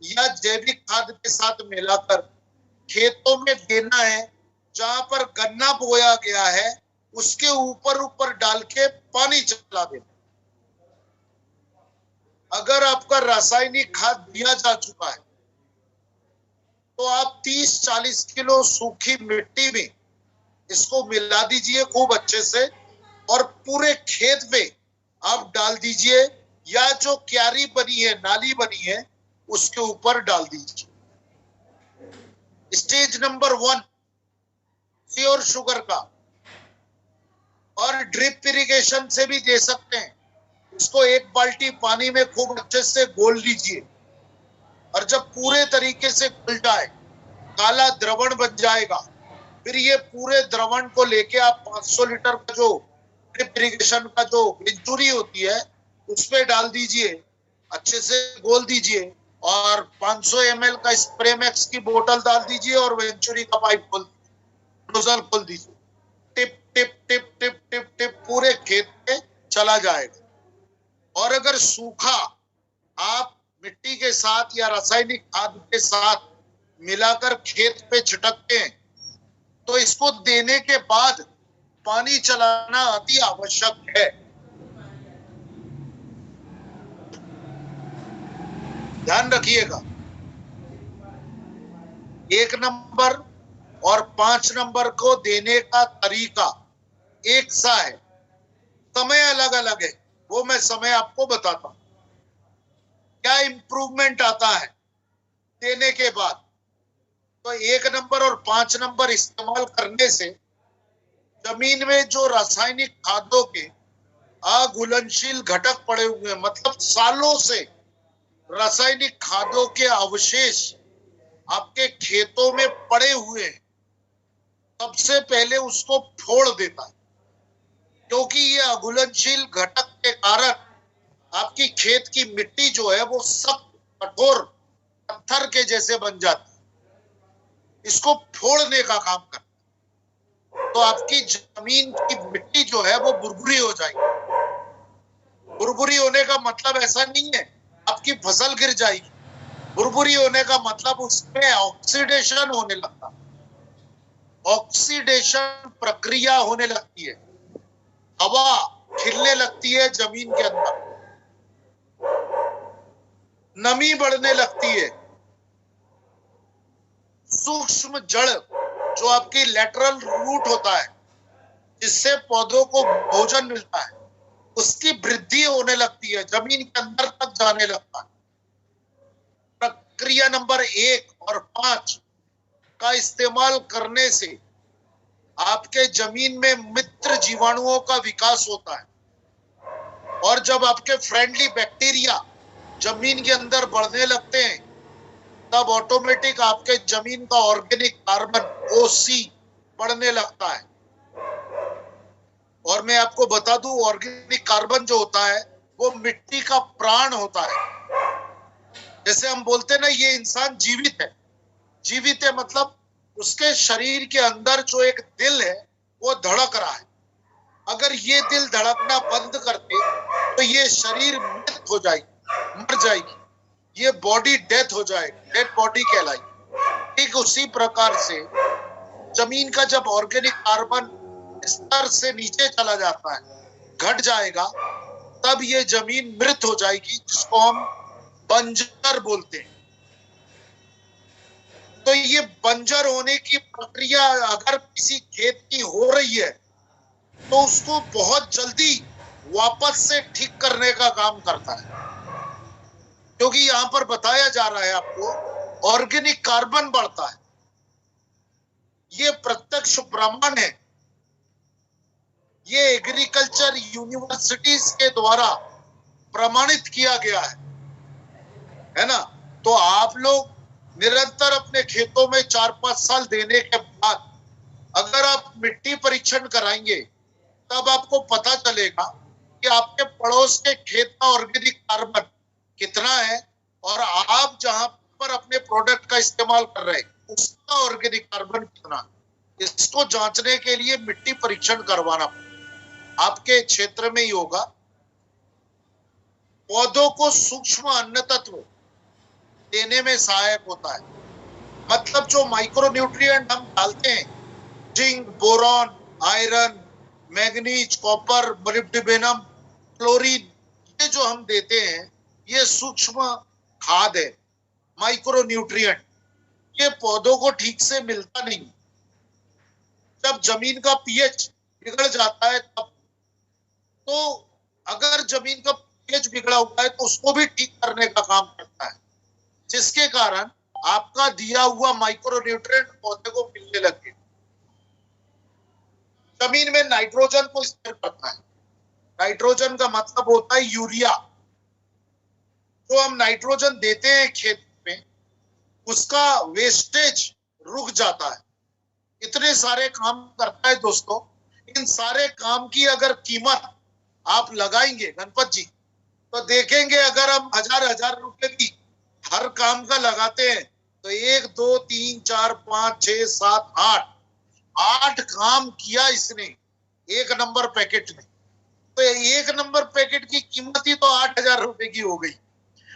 या जैविक खाद के साथ मिलाकर खेतों में देना है। जहां पर गन्ना बोया गया है उसके ऊपर डाल के पानी चला देना। अगर आपका रासायनिक खाद दिया जा चुका है तो आप 30-40 किलो सूखी मिट्टी में इसको मिला दीजिए खूब अच्छे से, और पूरे खेत में आप डाल दीजिए, या जो क्यारी बनी है, नाली बनी है, उसके ऊपर डाल दीजिए। स्टेज नंबर 1 श्योर शुगर का, और ड्रिप इरिगेशन से भी दे सकते हैं। इसको 1 बाल्टी पानी में खूब अच्छे से घोल लीजिए, और जब पूरे तरीके से घुल जाए, काला द्रवण बन जाएगा, फिर ये पूरे द्रवण को लेके आप 500 लीटर का जो ड्रिप इरिगेशन का जो वेंचुरी होती है उसमें डाल दीजिए, अच्छे से घोल दीजिए, और 500 ml का स्प्रे मैक्स की बोतल डाल दीजिए और वेंचुरी का पाइप खोल दीजिए, नोजल खोल दीजिए। Tip tip tip tip tip tip पूरे खेत में चला जाएगा। और अगर सूखा आप मिट्टी के साथ या रासायनिक खाद के साथ मिलाकर खेत पे छिड़कते हैं, तो इसको देने के बाद पानी चलाना अति आवश्यक है। ध्यान रखिएगा। 1 नंबर और 5 नंबर को देने का तरीका एक सा है, समय अलग अलग है, वो मैं समय आपको बताता हूं। क्या इंप्रूवमेंट आता है देने के बाद? तो 1 नंबर और 5 नंबर इस्तेमाल करने से जमीन में जो रासायनिक खादों के अघुलनशील घटक पड़े हुए हैं, मतलब सालों से रासायनिक खादों के अवशेष आपके खेतों में पड़े हुए हैं, सबसे पहले उसको फोड़ देता है। क्योंकि ये अघुलनशील घटक के कारण आपकी खेत की मिट्टी जो है वो सख्त कठोर पत्थर के जैसे बन जाती है, इसको फोड़ने का काम करता है। तो आपकी जमीन की मिट्टी जो है वो बुरबुरी हो जाएगी। बुरबुरी होने का मतलब ऐसा नहीं है आपकी फसल गिर जाएगी। बुरबुरी होने का मतलब उसमें ऑक्सीडेशन होने लगता है, ऑक्सीडेशन प्रक्रिया होने लगती है, हवा खिलने लगती है जमीन के अंदर, नमी बढ़ने लगती है, सूक्ष्म जड़ जो आपकी लेटरल रूट होता है जिससे पौधों को भोजन मिलता है, उसकी वृद्धि होने लगती है, जमीन के अंदर तक जाने लगता है। प्रक्रिया नंबर 1 और 5 का इस्तेमाल करने से आपके जमीन में मित्र जीवाणुओं का विकास होता है, और जब आपके फ्रेंडली बैक्टीरिया जमीन के अंदर बढ़ने लगते हैं, तब ऑटोमेटिक आपके जमीन का ऑर्गेनिक कार्बन OC बढ़ने लगता है। और मैं आपको बता दूं, ऑर्गेनिक कार्बन जो होता है वो मिट्टी का प्राण होता है। जैसे हम बोलते हैं ना, ये इंसान जीवित है। जीवित है मतलब उसके शरीर के अंदर जो एक दिल है वो धड़क रहा है। अगर ये दिल धड़कना बंद कर दे तो ये शरीर मृत हो जाएगी, मर जाएगी, ये बॉडी डेथ हो जाएगी, डेड बॉडी कहलाएगी। ठीक उसी प्रकार से जमीन का जब ऑर्गेनिक कार्बन स्तर से नीचे चला जाता है, घट जाएगा, तब ये जमीन मृत हो जाएगी, जिसको हम बंजर बोलते हैं। तो ये बंजर होने की प्रक्रिया अगर किसी खेत की हो रही है तो उसको बहुत जल्दी वापस से ठीक करने का काम करता है। क्योंकि यहां पर बताया जा रहा है आपको, ऑर्गेनिक कार्बन बढ़ता है। ये प्रत्यक्ष प्रमाण है, ये एग्रीकल्चर यूनिवर्सिटीज के द्वारा प्रमाणित किया गया है ना। तो आप लोग निरंतर अपने खेतों में 4-5 साल देने के बाद अगर आप मिट्टी परीक्षण कराएंगे, तब आपको पता चलेगा कि आपके पड़ोस के खेत का ऑर्गेनिक कार्बन कितना है और आप जहां पर अपने प्रोडक्ट का इस्तेमाल कर रहे हैं उसका ऑर्गेनिक कार्बन कितना है। इसको जांचने के लिए मिट्टी परीक्षण करवाना आपके क्षेत्र में ही होगा। पौधों को सूक्ष्म अन्न तत्व देने में सहायक होता है। मतलब जो माइक्रो न्यूट्रिएंट हम डालते हैं, zinc, boron, iron, manganese, copper, molybdenum, chlorine, ये जो हम देते हैं ये सूक्ष्म खाद है, माइक्रो न्यूट्रिएंट। ये पौधों को ठीक से मिलता नहीं। जब जमीन का पीएच बिगड़ जाता है तब, तो अगर जमीन का पीएच बिगड़ा हुआ है तो उसको भी ठीक करने का काम करता है, जिसके कारण आपका दिया हुआ माइक्रो न्यूट्रिएंट पौधे को मिलने लगे। जमीन में नाइट्रोजन को स्थिर करता है। नाइट्रोजन का मतलब होता है यूरिया। जो हम नाइट्रोजन देते हैं खेत में, उसका वेस्टेज रुक जाता है। इतने सारे काम करता है दोस्तों। इन सारे काम की अगर कीमत आप लगाएंगे गणपत जी, तो देखेंगे अगर हम हजार रुपए की हर काम का लगाते हैं तो 1 2 3 4 5 6 7 8 काम किया इसने 1 नंबर पैकेट में। तो 1 नंबर पैकेट की कीमत ही तो 8,000 रुपए की हो गई।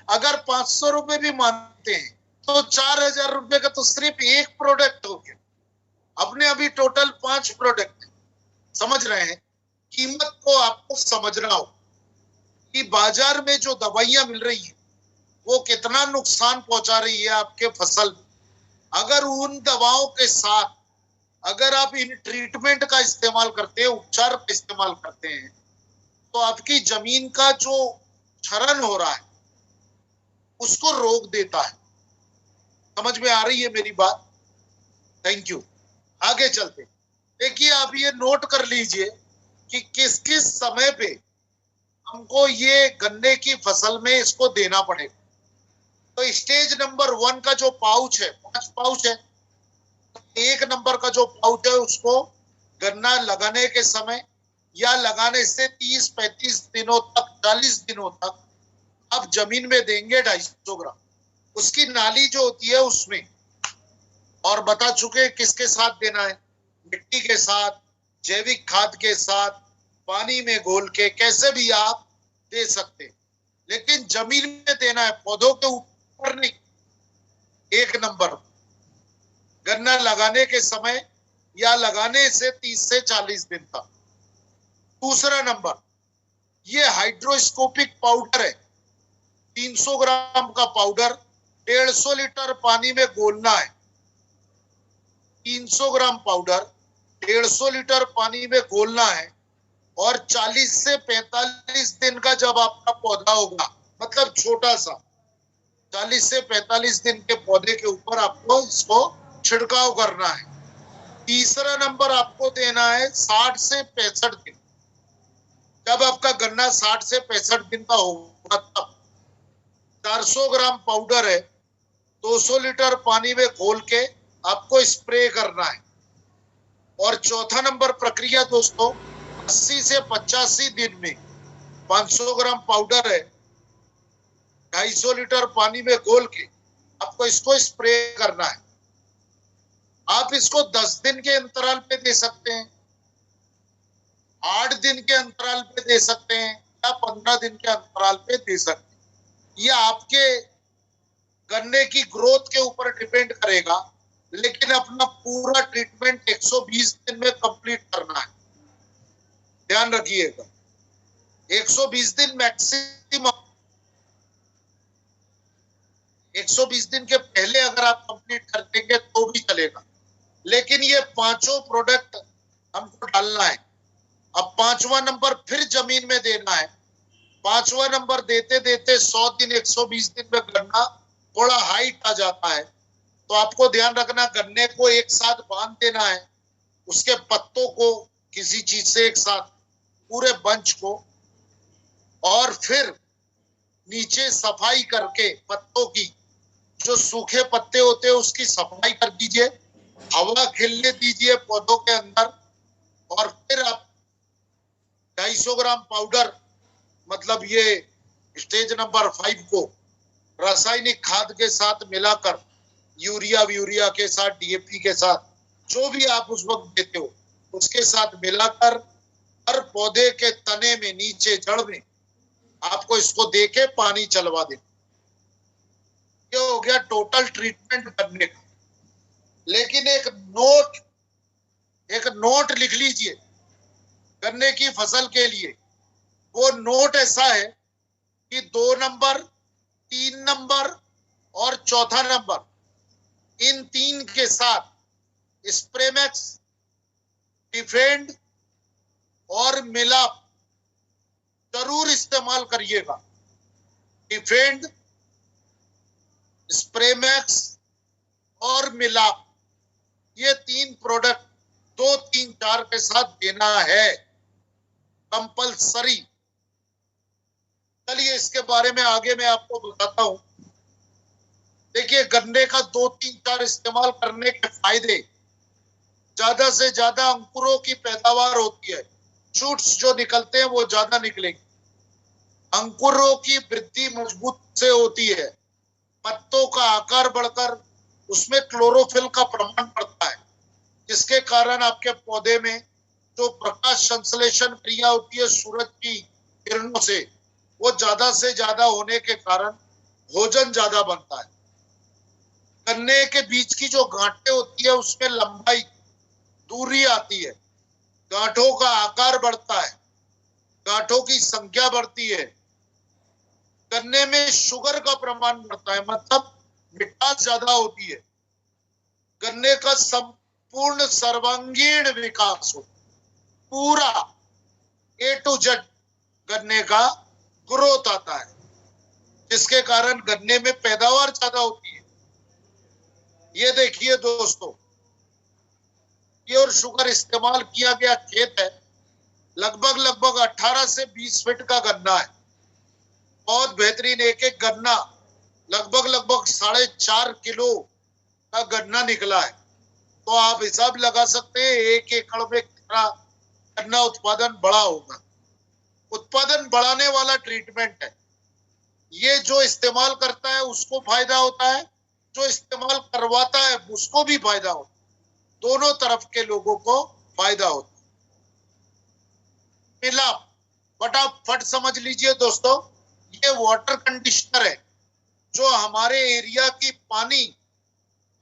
अगर 500 रुपए भी मानते हैं तो 4000 रुपए का तो सिर्फ एक प्रोडक्ट हो गया। अपने अभी टोटल 5 प्रोडक्ट समझ रहे हैं। कीमत को आपको समझना हो कि बाजार में जो दवाइयां मिल रही है वो कितना नुकसान पहुंचा रही है आपके फसल। अगर उन दवाओं के साथ अगर आप इन ट्रीटमेंट का इस्तेमाल करते हैं, उपचार का इस्तेमाल करते हैं, तो आपकी जमीन का जो क्षरण हो रहा है उसको रोक देता है। समझ में आ रही है मेरी बात? Thank you. आगे चलते। देखिए, आप ये नोट कर लीजिए कि किस किस समय पे हमको ये गन्ने की फसल में इसको देना पड़ेगा। तो स्टेज नंबर 1 का जो पाउच है, 5 पाउच है, 1 नंबर का जो पाउच है उसको गन्ना लगाने के समय या लगाने से 30-35 दिनों तक, 40 दिनों तक आप जमीन में देंगे 250 ग्राम। उसकी नाली जो होती है उसमें, और बता चुके किसके साथ देना है, मिट्टी के साथ, जैविक खाद के साथ, पानी में घोल के, कैसे भी आप दे सकते हैं, लेकिन जमीन में देना है, पौधों के ऊपर नहीं। 1 नंबर गन्ना लगाने के समय या लगाने से 30 से 40 दिन तक। दूसरा नंबर, ये हाइड्रोस्कोपिक पाउडर है, 300 ग्राम का पाउडर 150 लीटर पानी में घोलना है। 300 ग्राम पाउडर 150 लीटर पानी में घोलना है, और 40 से 45 दिन का जब आपका पौधा होगा, मतलब छोटा सा, 40 से 45 दिन के पौधे के ऊपर आपको इसको छिड़काव करना है। तीसरा नंबर आपको देना है 60 से 65 दिन। जब आपका गन्ना 60 से 65 दिन का होगा तब 400 ग्राम पाउडर है, 200 लीटर पानी में घोल के आपको स्प्रे करना है। और चौथा नंबर प्रक्रिया दोस्तों, 80 से 85 दिन में 500 ग्राम पाउडर है, 250 लीटर पानी में घोल के आपको इसको स्प्रे करना है। आप इसको 10 दिन के अंतराल पे दे सकते हैं, 8 दिन के अंतराल पे दे सकते हैं, या 15 दिन के अंतराल पे दे सकते हैं। यह आपके गन्ने की ग्रोथ के ऊपर डिपेंड करेगा, लेकिन अपना पूरा ट्रीटमेंट 120 दिन में कंप्लीट करना है। ध्यान रखिएगा, 120 दिन मैक्सिमम। 120 दिन के पहले अगर आप कंप्लीट कर देंगे तो भी चलेगा, लेकिन ये 5 प्रोडक्ट हमको डालना है। अब 5वां नंबर फिर जमीन में देना है। 5वां नंबर देते देते 100 दिन, 120 दिन में गन्ना थोड़ा हाइट आ जाता है, तो आपको ध्यान रखना, गन्ने को एक साथ बांध देना है, उसके पत्तों को किसी चीज से एक साथ, पूरे बंच को, और फिर नीचे सफाई करके पत्तों की, जो सूखे पत्ते होते हैं उसकी सफाई कर दीजिए, हवा खिलने दीजिए पौधों के अंदर, और फिर आप 250 ग्राम पाउडर, मतलब ये स्टेज नंबर 5 को रासायनिक खाद के साथ मिलाकर, यूरिया के साथ, डीएपी के साथ, जो भी आप उस वक्त देते हो उसके साथ मिलाकर हर पौधे के तने में, नीचे जड़ में आपको इसको देके पानी चलवा दे। ये हो गया टोटल ट्रीटमेंट करने का। लेकिन एक नोट लिख लीजिए गन्ने की फसल के लिए। वो नोट ऐसा है कि 2 नंबर, 3 नंबर और चौथा नंबर, इन 3 के साथ स्प्रेमैक्स, डिफेंड और मिलाप जरूर इस्तेमाल करिएगा। डिफेंड, स्प्रेमैक्स और मिलाप, ये 3 प्रोडक्ट 2, 3, 4 के साथ देना है कंपल्सरी। चलिए इसके बारे में आगे मैं आपको बताता हूं। देखिए, गन्ने का 2, 3, 4 इस्तेमाल करने के फायदे, ज्यादा से ज्यादा अंकुरों की पैदावार होती है, शूट्स जो निकलते हैं वो ज्यादा निकलेंगे, अंकुरों की वृद्धि मजबूत से होती है, पत्तों का आकार बढ़कर उसमें क्लोरोफिल का प्रमाण बढ़ता है, जिसके कारण आपके पौधे में जो प्रकाश संश्लेषण क्रिया होती है सूरज की किरणों से, वो ज्यादा से ज्यादा होने के कारण भोजन ज्यादा बनता है। गन्ने के बीच की जो गांठें होती है उसमें लंबाई, दूरी आती है, गांठों का आकार बढ़ता है, गांठों की संख्या बढ़ती है, गन्ने में शुगर का प्रमाण बढ़ता है, मतलब मिठास ज्यादा होती है, गन्ने का संपूर्ण सर्वांगीण विकास हो, पूरा A to Z गन्ने का ग्रोथ आता है, जिसके कारण गन्ने में पैदावार ज्यादा होती है। ये देखिए दोस्तों, प्योर शुगर इस्तेमाल किया गया खेत है, लगभग 18 से 20 फीट का गन्ना है, बहुत बेहतरीन। एक एक गन्ना लगभग 4.5 किलो का गन्ना निकला है। तो आप हिसाब लगा सकते हैं 1 एकड़ में कितना गन्ना उत्पादन बढ़ा होगा। उत्पादन बढ़ाने वाला ट्रीटमेंट है ये, जो इस्तेमाल करता है उसको फायदा होता है, जो इस्तेमाल करवाता है उसको भी फायदा होता है, दोनों तरफ के लोगों को फायदा होता है। मिलाप फटाफट समझ लीजिए दोस्तों, ये वाटर कंडीशनर है जो हमारे एरिया की पानी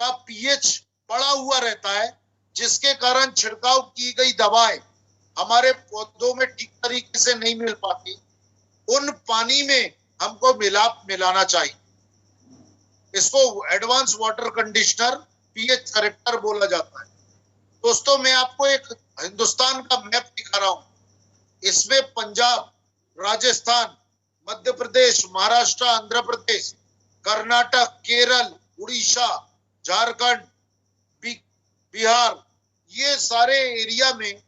का पीएच बढ़ा हुआ रहता है, जिसके कारण छिड़काव की गई दवाएं हमारे पौधों में ठीक तरीके से नहीं मिल पाती। उन पानी में हमको मिलाप मिलाना चाहिए। इसको advance water conditioner pH character बोला जाता है। दोस्तों, मैं आपको एक हिंदुस्तान का मैप दिखा रहा हूं। इसमें पंजाब, राजस्थान, मध्य प्रदेश, महाराष्ट्र, आंध्र प्रदेश, कर्नाटक, केरल, उड़ीसा, झारखंड, बिहार, ये सारे एरिया में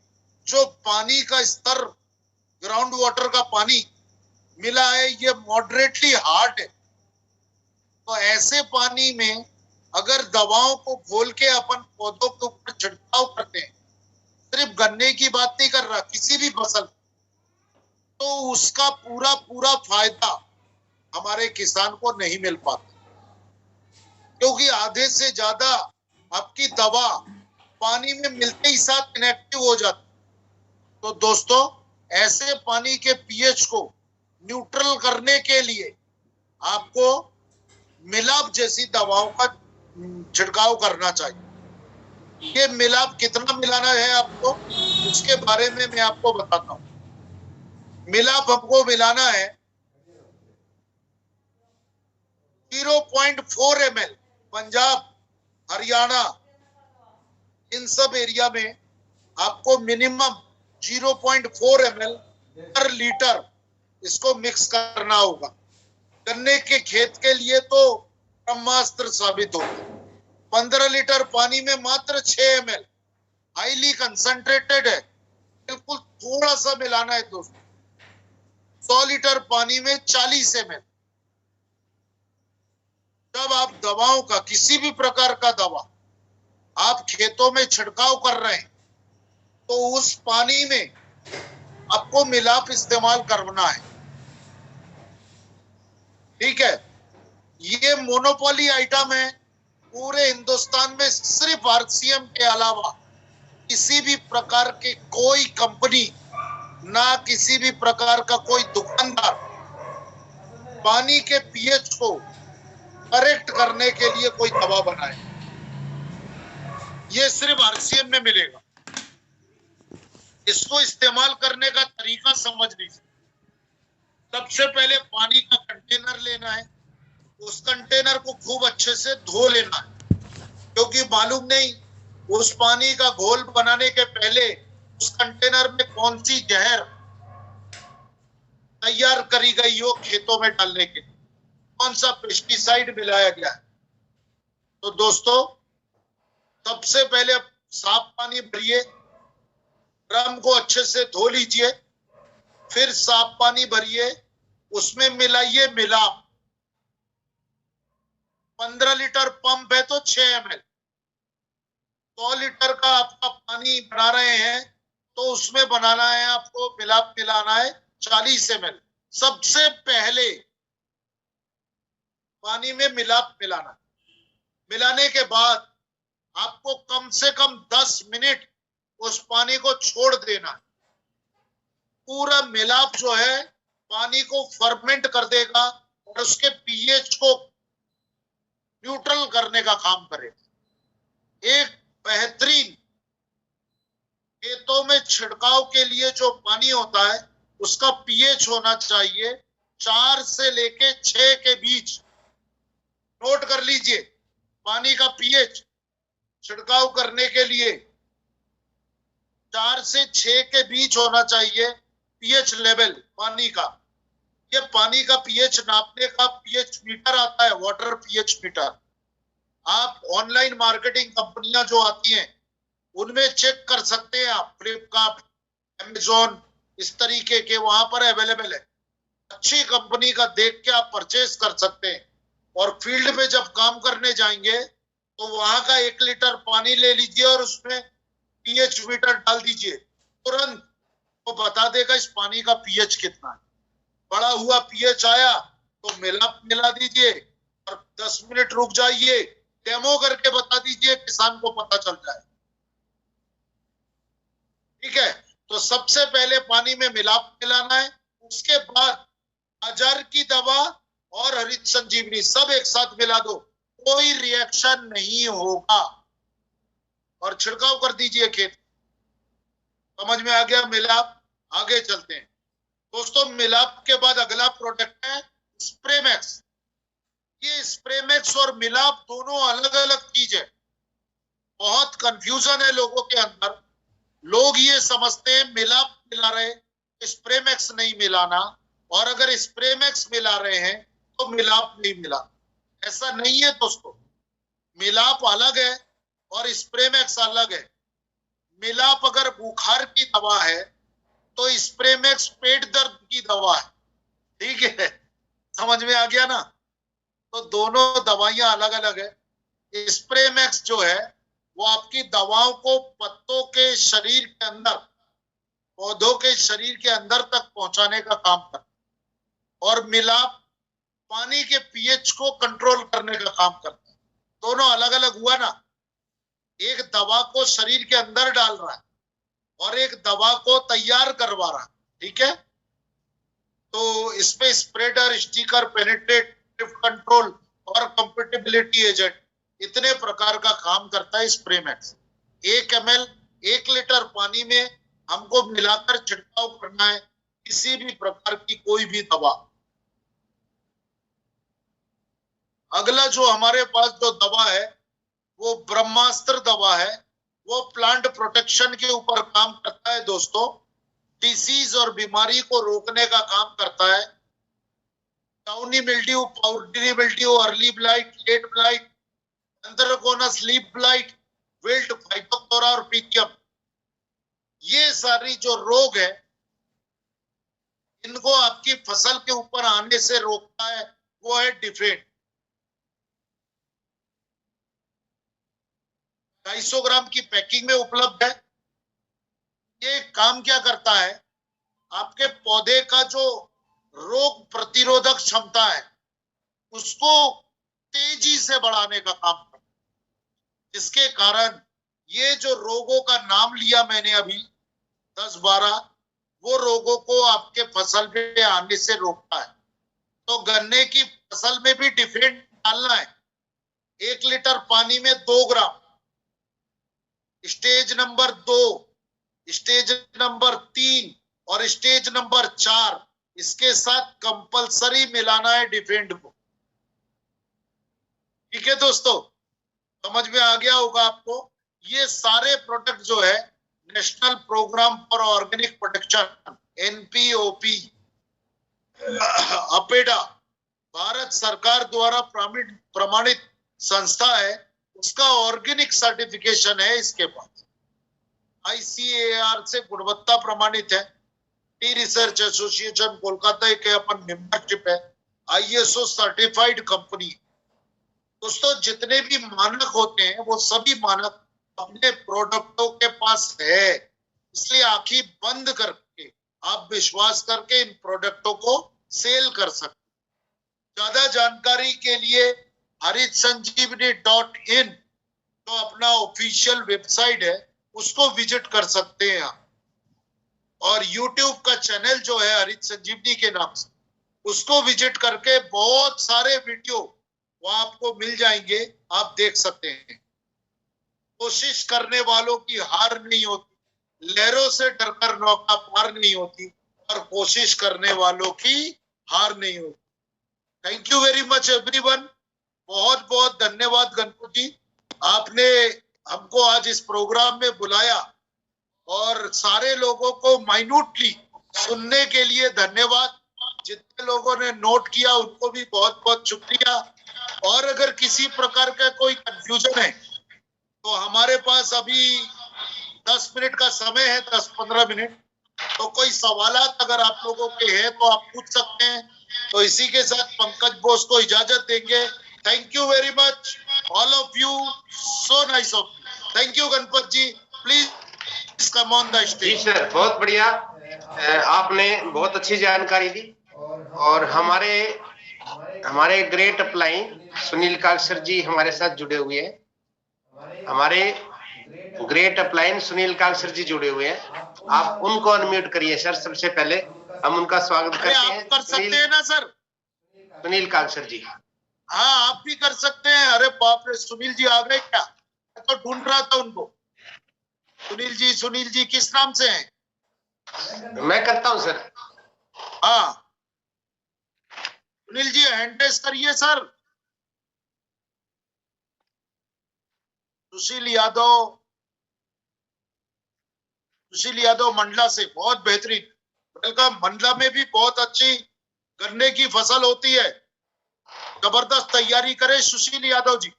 जो पानी का स्तर, ग्राउंड वाटर का पानी मिला है, ये मॉडरेटली हार्ड है। तो ऐसे पानी में अगर दवाओं को घोल के अपन पौधों के ऊपर छिड़काव करते हैं, सिर्फ गन्ने की बात नहीं कर रहा, किसी भी फसल, तो उसका पूरा फायदा हमारे किसान को नहीं मिल पाता, क्योंकि आधे से ज्यादा आपकी दवा पानी में मिलते ही साथ इनएक्टिव हो जाती। तो दोस्तों, ऐसे पानी के पीएच को न्यूट्रल करने के लिए आपको मिलाप जैसी दवाओं का छिड़काव करना चाहिए। ये मिलाप कितना मिलाना है आपको, उसके बारे में मैं आपको बताता हूं। मिलाप हमको मिलाना है 0.4 ml। पंजाब, हरियाणा, इन सब एरिया में आपको मिनिमम 0.4 ml पर लीटर इसको मिक्स करना होगा। गन्ने के खेत के लिए तो ब्रह्मास्त्र साबित होगा। 15 लीटर पानी में मात्र 6 ml, हाईली कंसंट्रेटेड है, बिल्कुल थोड़ा सा मिलाना है दोस्तों। 100 लीटर पानी में 40 ml। जब आप दवाओं का, किसी भी प्रकार का दवा आप खेतों में छिड़काव कर रहे हैं, तो उस पानी में आपको मिलाप इस्तेमाल करना है, ठीक है। ये मोनोपोली आइटम है पूरे हिंदुस्तान में। सिर्फ आरसीएम के अलावा किसी भी प्रकार की कोई कंपनी, ना किसी भी प्रकार का कोई दुकानदार पानी के पीएच को करेक्ट करने के लिए कोई दवा बनाए, ये सिर्फ आरसीएम में मिलेगा। इसको इस्तेमाल करने का तरीका समझ लीजिए। सबसे पहले पानी का कंटेनर लेना है, उस कंटेनर को खूब अच्छे से धो लेना है, क्योंकि मालूम नहीं उस पानी का घोल बनाने के पहले उस कंटेनर में कौन सी जहर तैयार करी गई हो खेतों में डालने के लिए, कौन सा पेस्टिसाइड मिलाया गया है। तो दोस्तों, सबसे पहले साफ पानी भरिए, ड्रम को अच्छे से धो लीजिए, फिर साफ पानी भरिए, उसमें मिलाइए मिलाप। 15 लीटर पंप है तो 6 ml। 100 लीटर का आपका पानी बना रहे हैं तो उसमें बनाना है आपको, मिलाप मिलाना है 40 ml। सबसे पहले पानी में मिलाप मिलाना, मिलाने के बाद आपको कम से कम 10 मिनट उस पानी को छोड़ देना। पूरा मिलाप जो है पानी को फर्मेंट कर देगा और और उसके पीएच को न्यूट्रल करने का काम करेगा। एक बेहतरीन खेतों में छिड़काव के लिए जो पानी होता है उसका पीएच होना चाहिए 4 से लेके 6 के बीच। नोट कर लीजिए, पानी का पीएच छिड़काव करने के लिए 4 से 6 के बीच होना चाहिए पीएच लेवल पानी का। ये पानी का पीएच नापने का पीएच मीटर आता है, वाटर पीएच मीटर। आप ऑनलाइन मार्केटिंग कंपनियां जो आती हैं उनमें चेक कर सकते हैं आप, फ्लिपकार्ट, अमेजोन, इस तरीके के वहां पर अवेलेबल है। अच्छी कंपनी का देख के आप परचेज कर सकते हैं। और फील्ड में जब काम करने जाएंगे तो वहां का 1 लीटर पानी ले लीजिए और उसमें पीएच मीटर डाल दीजिए, तुरंत वो बता देगा इस पानी का पीएच कितना है। बड़ा हुआ पीएच आया तो मिला दीजिए और 10 मिनट रुक जाइए, डेमो करके बता दीजिए, किसान को पता चल जाए। ठीक है, तो सबसे पहले पानी में मिलाना है, उसके बाद बाजार की दवा और हरित संजीवनी सब एक साथ मिला दो, कोई रिएक्शन नहीं होगा और छिड़काव कर दीजिए खेत। समझ में आ गया मिलाप? आगे चलते हैं दोस्तों। मिलाप के बाद अगला प्रोडक्ट है स्प्रेमैक्स। ये स्प्रेमैक्स और मिलाप दोनों अलग अलग चीज है। बहुत कंफ्यूजन है लोगों के अंदर। लोग ये समझते हैं मिलाप मिला रहे, स्प्रेमैक्स नहीं मिलाना, और अगर स्प्रेमैक्स मिला रहे हैं तो मिलाप नहीं मिला। ऐसा नहीं है दोस्तों, मिलाप अलग है और स्प्रेमैक्स अलग है। मिलाप अगर बुखार की दवा है तो स्प्रेमैक्स पेट दर्द की दवा है। ठीक है, समझ में आ गया ना? तो दोनों दवाइयां अलग अलग है। स्प्रेमैक्स जो है वो आपकी दवाओं को पत्तों के शरीर के अंदर, पौधों के शरीर के अंदर तक पहुंचाने का काम करता है, और मिलाप पानी के पीएच को कंट्रोल करने का काम करता है। दोनों अलग अलग हुआ ना। एक दवा को शरीर के अंदर डाल रहा है और एक दवा को तैयार करवा रहा है। ठीक है, तो इसमें स्प्रेडर, स्टिकर, पेनिट्रेट, कंट्रोल और कंपेटिबिलिटी एजेंट, इतने प्रकार का काम करता है स्प्रेमैक्स। 1 ml 1 लीटर पानी में हमको मिलाकर छिड़काव करना है किसी भी प्रकार की कोई भी दवा। अगला जो हमारे पास जो दवा है वो ब्रह्मास्त्र दवा है। वो प्लांट प्रोटेक्शन के ऊपर काम करता है दोस्तों। डिसीज और बीमारी को रोकने का काम करता है। Downy mildew, powdery mildew, early blight, late blight, anthracnose leaf blight, wilt, phytophthora और पिथियम, ये सारी जो रोग है इनको आपकी फसल के ऊपर आने से रोकता है, वो है डिफेंड। 250 ग्राम की पैकिंग में उपलब्ध है। ये काम क्या करता है, आपके पौधे का जो रोग प्रतिरोधक क्षमता है उसको तेजी से बढ़ाने का काम करता है, जिसके कारण ये जो रोगों का नाम लिया मैंने अभी 10-12, वो रोगों को आपके फसल पे आने से रोकता है। तो गन्ने की फसल में भी डिफेंड डालना है। 1 लीटर पानी में 2 ग्राम। स्टेज नंबर 2, स्टेज नंबर 3 और स्टेज नंबर 4, इसके साथ कंपलसरी मिलाना है डिफेंड को। ठीक है दोस्तों, समझ में आ गया होगा आपको। ये सारे प्रोडक्ट जो है national programme for organic protection, NPOP, APEDA, Bharat सरकार द्वारा प्रमाणित संस्था है, उसका ऑर्गेनिक सर्टिफिकेशन है इसके पास। ICAR से गुणवत्ता प्रमाणित है। टी रिसर्च एसोसिएशन कोलकाता के अपन मेंबरशिप है। ISO certified company. दोस्तों जितने भी मानक होते हैं वो सभी मानक अपने प्रोडक्टों के पास है, इसलिए आंखें बंद करके आप विश्वास करके इन प्रोडक्टों को सेल कर सकते। ज्यादा जानकारी के लिए haritsanjeevani.in जो अपना ऑफिशियल वेबसाइट है उसको विजिट कर सकते हैं आप। और YouTube का चैनल जो है हरित संजीवनी के नाम से, उसको विजिट करके बहुत सारे वीडियो वहां आपको मिल जाएंगे, आप देख सकते हैं। कोशिश करने वालों की हार नहीं होती, लहरों से डरकर नौका पार नहीं होती, और कोशिश करने वालों की हार नहीं होती। Thank you very much everyone. बहुत बहुत धन्यवाद गणपत जी, आपने हमको आज इस प्रोग्राम में बुलाया और सारे लोगों को माइन्यूटली सुनने के लिए धन्यवाद। जितने लोगों ने नोट किया उनको भी बहुत बहुत शुक्रिया। और अगर किसी प्रकार का कोई कंफ्यूजन है तो हमारे पास अभी 10 मिनट का समय है, 10-15 मिनट। तो कोई सवालात अगर आप लोगों के हैं तो आप पूछ सकते हैं। तो इसी के साथ पंकज बोस को इजाजत देंगे। Thank you very much all of you, so nice of you. Thank you Ganpat ji, please come on the stage. जी सर, बहुत बढ़िया, आपने बहुत अच्छी जानकारी दी। और हमारे ग्रेट अपलाइन सुनील कालसर जी हमारे साथ जुड़े हुए हैं। हमारे ग्रेट अपलाइन सुनील कालसर जी जुड़े हुए हैं। आप उनको अनम्यूट करिए सर। सबसे पहले हम उनका स्वागत करते हैं। आप कर सकते हैं ना सर? सुनील कालसर जी। हाँ, आप भी कर सकते हैं। अरे बाप रे, सुनील जी आ गए क्या? मैं तो ढूंढ रहा था उनको। सुनील जी किस नाम से हैं? मैं करता हूं सर। हाँ, सुनील जी हैंड रेस करिए सर। सुशील यादव मंडला से, बहुत बेहतरीन, वेलकम। मंडला में भी बहुत अच्छी गन्ने की फसल होती है, जबरदस्त तैयारी करें सुशील यादव जी।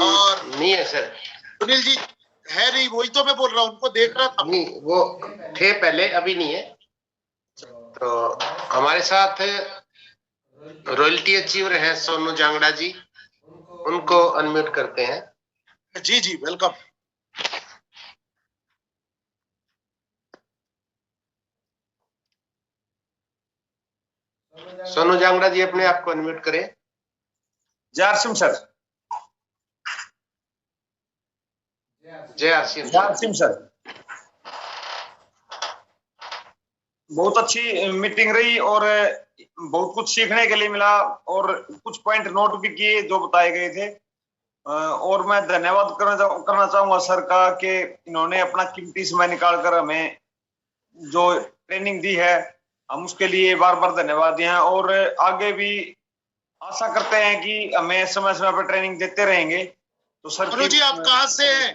और नहीं है सर, सुनील जी है नहीं, वही तो मैं बोल रहा हूँ, उनको देख रहा था। नहीं, वो थे पहले, अभी नहीं है। तो हमारे साथ रॉयल्टी अचीवर हैं सोनू जांगड़ा जी, उनको अनम्यूट करते हैं। जी जी, वेलकम। सोनू जांगड़ा जी अपने आप को अनम्यूट करें। जय आर सिंह सर। जय आर सिंह सर। बहुत अच्छी मीटिंग रही और बहुत कुछ सीखने के लिए मिला और कुछ पॉइंट नोट भी किए जो बताए गए थे। और मैं धन्यवाद करना चाहूंगा सर का कि इन्होंने अपना कीमती समय निकालकर हमें जो ट्रेनिंग दी है, हम उसके लिए बार बार धन्यवाद दिए हैं। और आगे भी आशा करते हैं कि हमें समय समय पर ट्रेनिंग देते रहेंगे। तो सर जी आप कहाँ से हैं?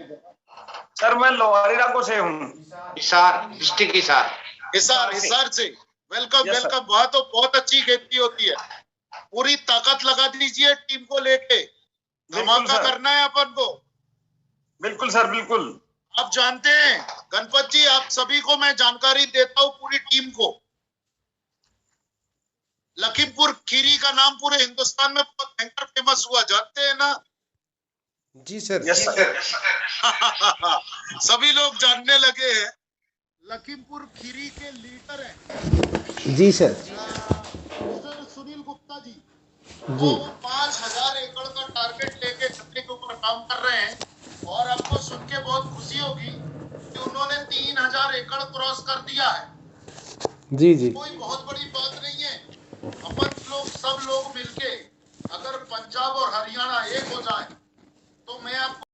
सर मैं लोहारी रागो से हूँ, हिसार डिस्ट्रिक्ट, हिसार से। Welcome welcome. वहां तो बहुत अच्छी खेती होती है। पूरी ताकत लगा दीजिए टीम को लेके, धमाका करना है अपन को। बिल्कुल सर, बिल्कुल। आप जानते हैं गणपत जी, आप सभी को मैं जानकारी देता हूँ, पूरी टीम को। लखीमपुर खीरी का नाम पूरे हिंदुस्तान में बहुत भयंकर फेमस हुआ, जानते हैं ना? जी सर। Yes sir. सभी लोग जानने लगे हैं। लखीमपुर खीरी के लीडर हैं जी सर। सुनील गुप्ता जी। जी। 5000 एकड़ का टारगेट लेके गन्ने के ऊपर काम कर रहे हैं। और आपको सुन के बहुत खुशी होगी कि उन्होंने 3000 एकड़ क्रॉस कर दिया है। जी जी। कोई बहुत बड़ी बात नहीं है। अपन लोग सब लोग मिलके अगर पंजाब और हरियाणा एक हो जाए तो मैं आपको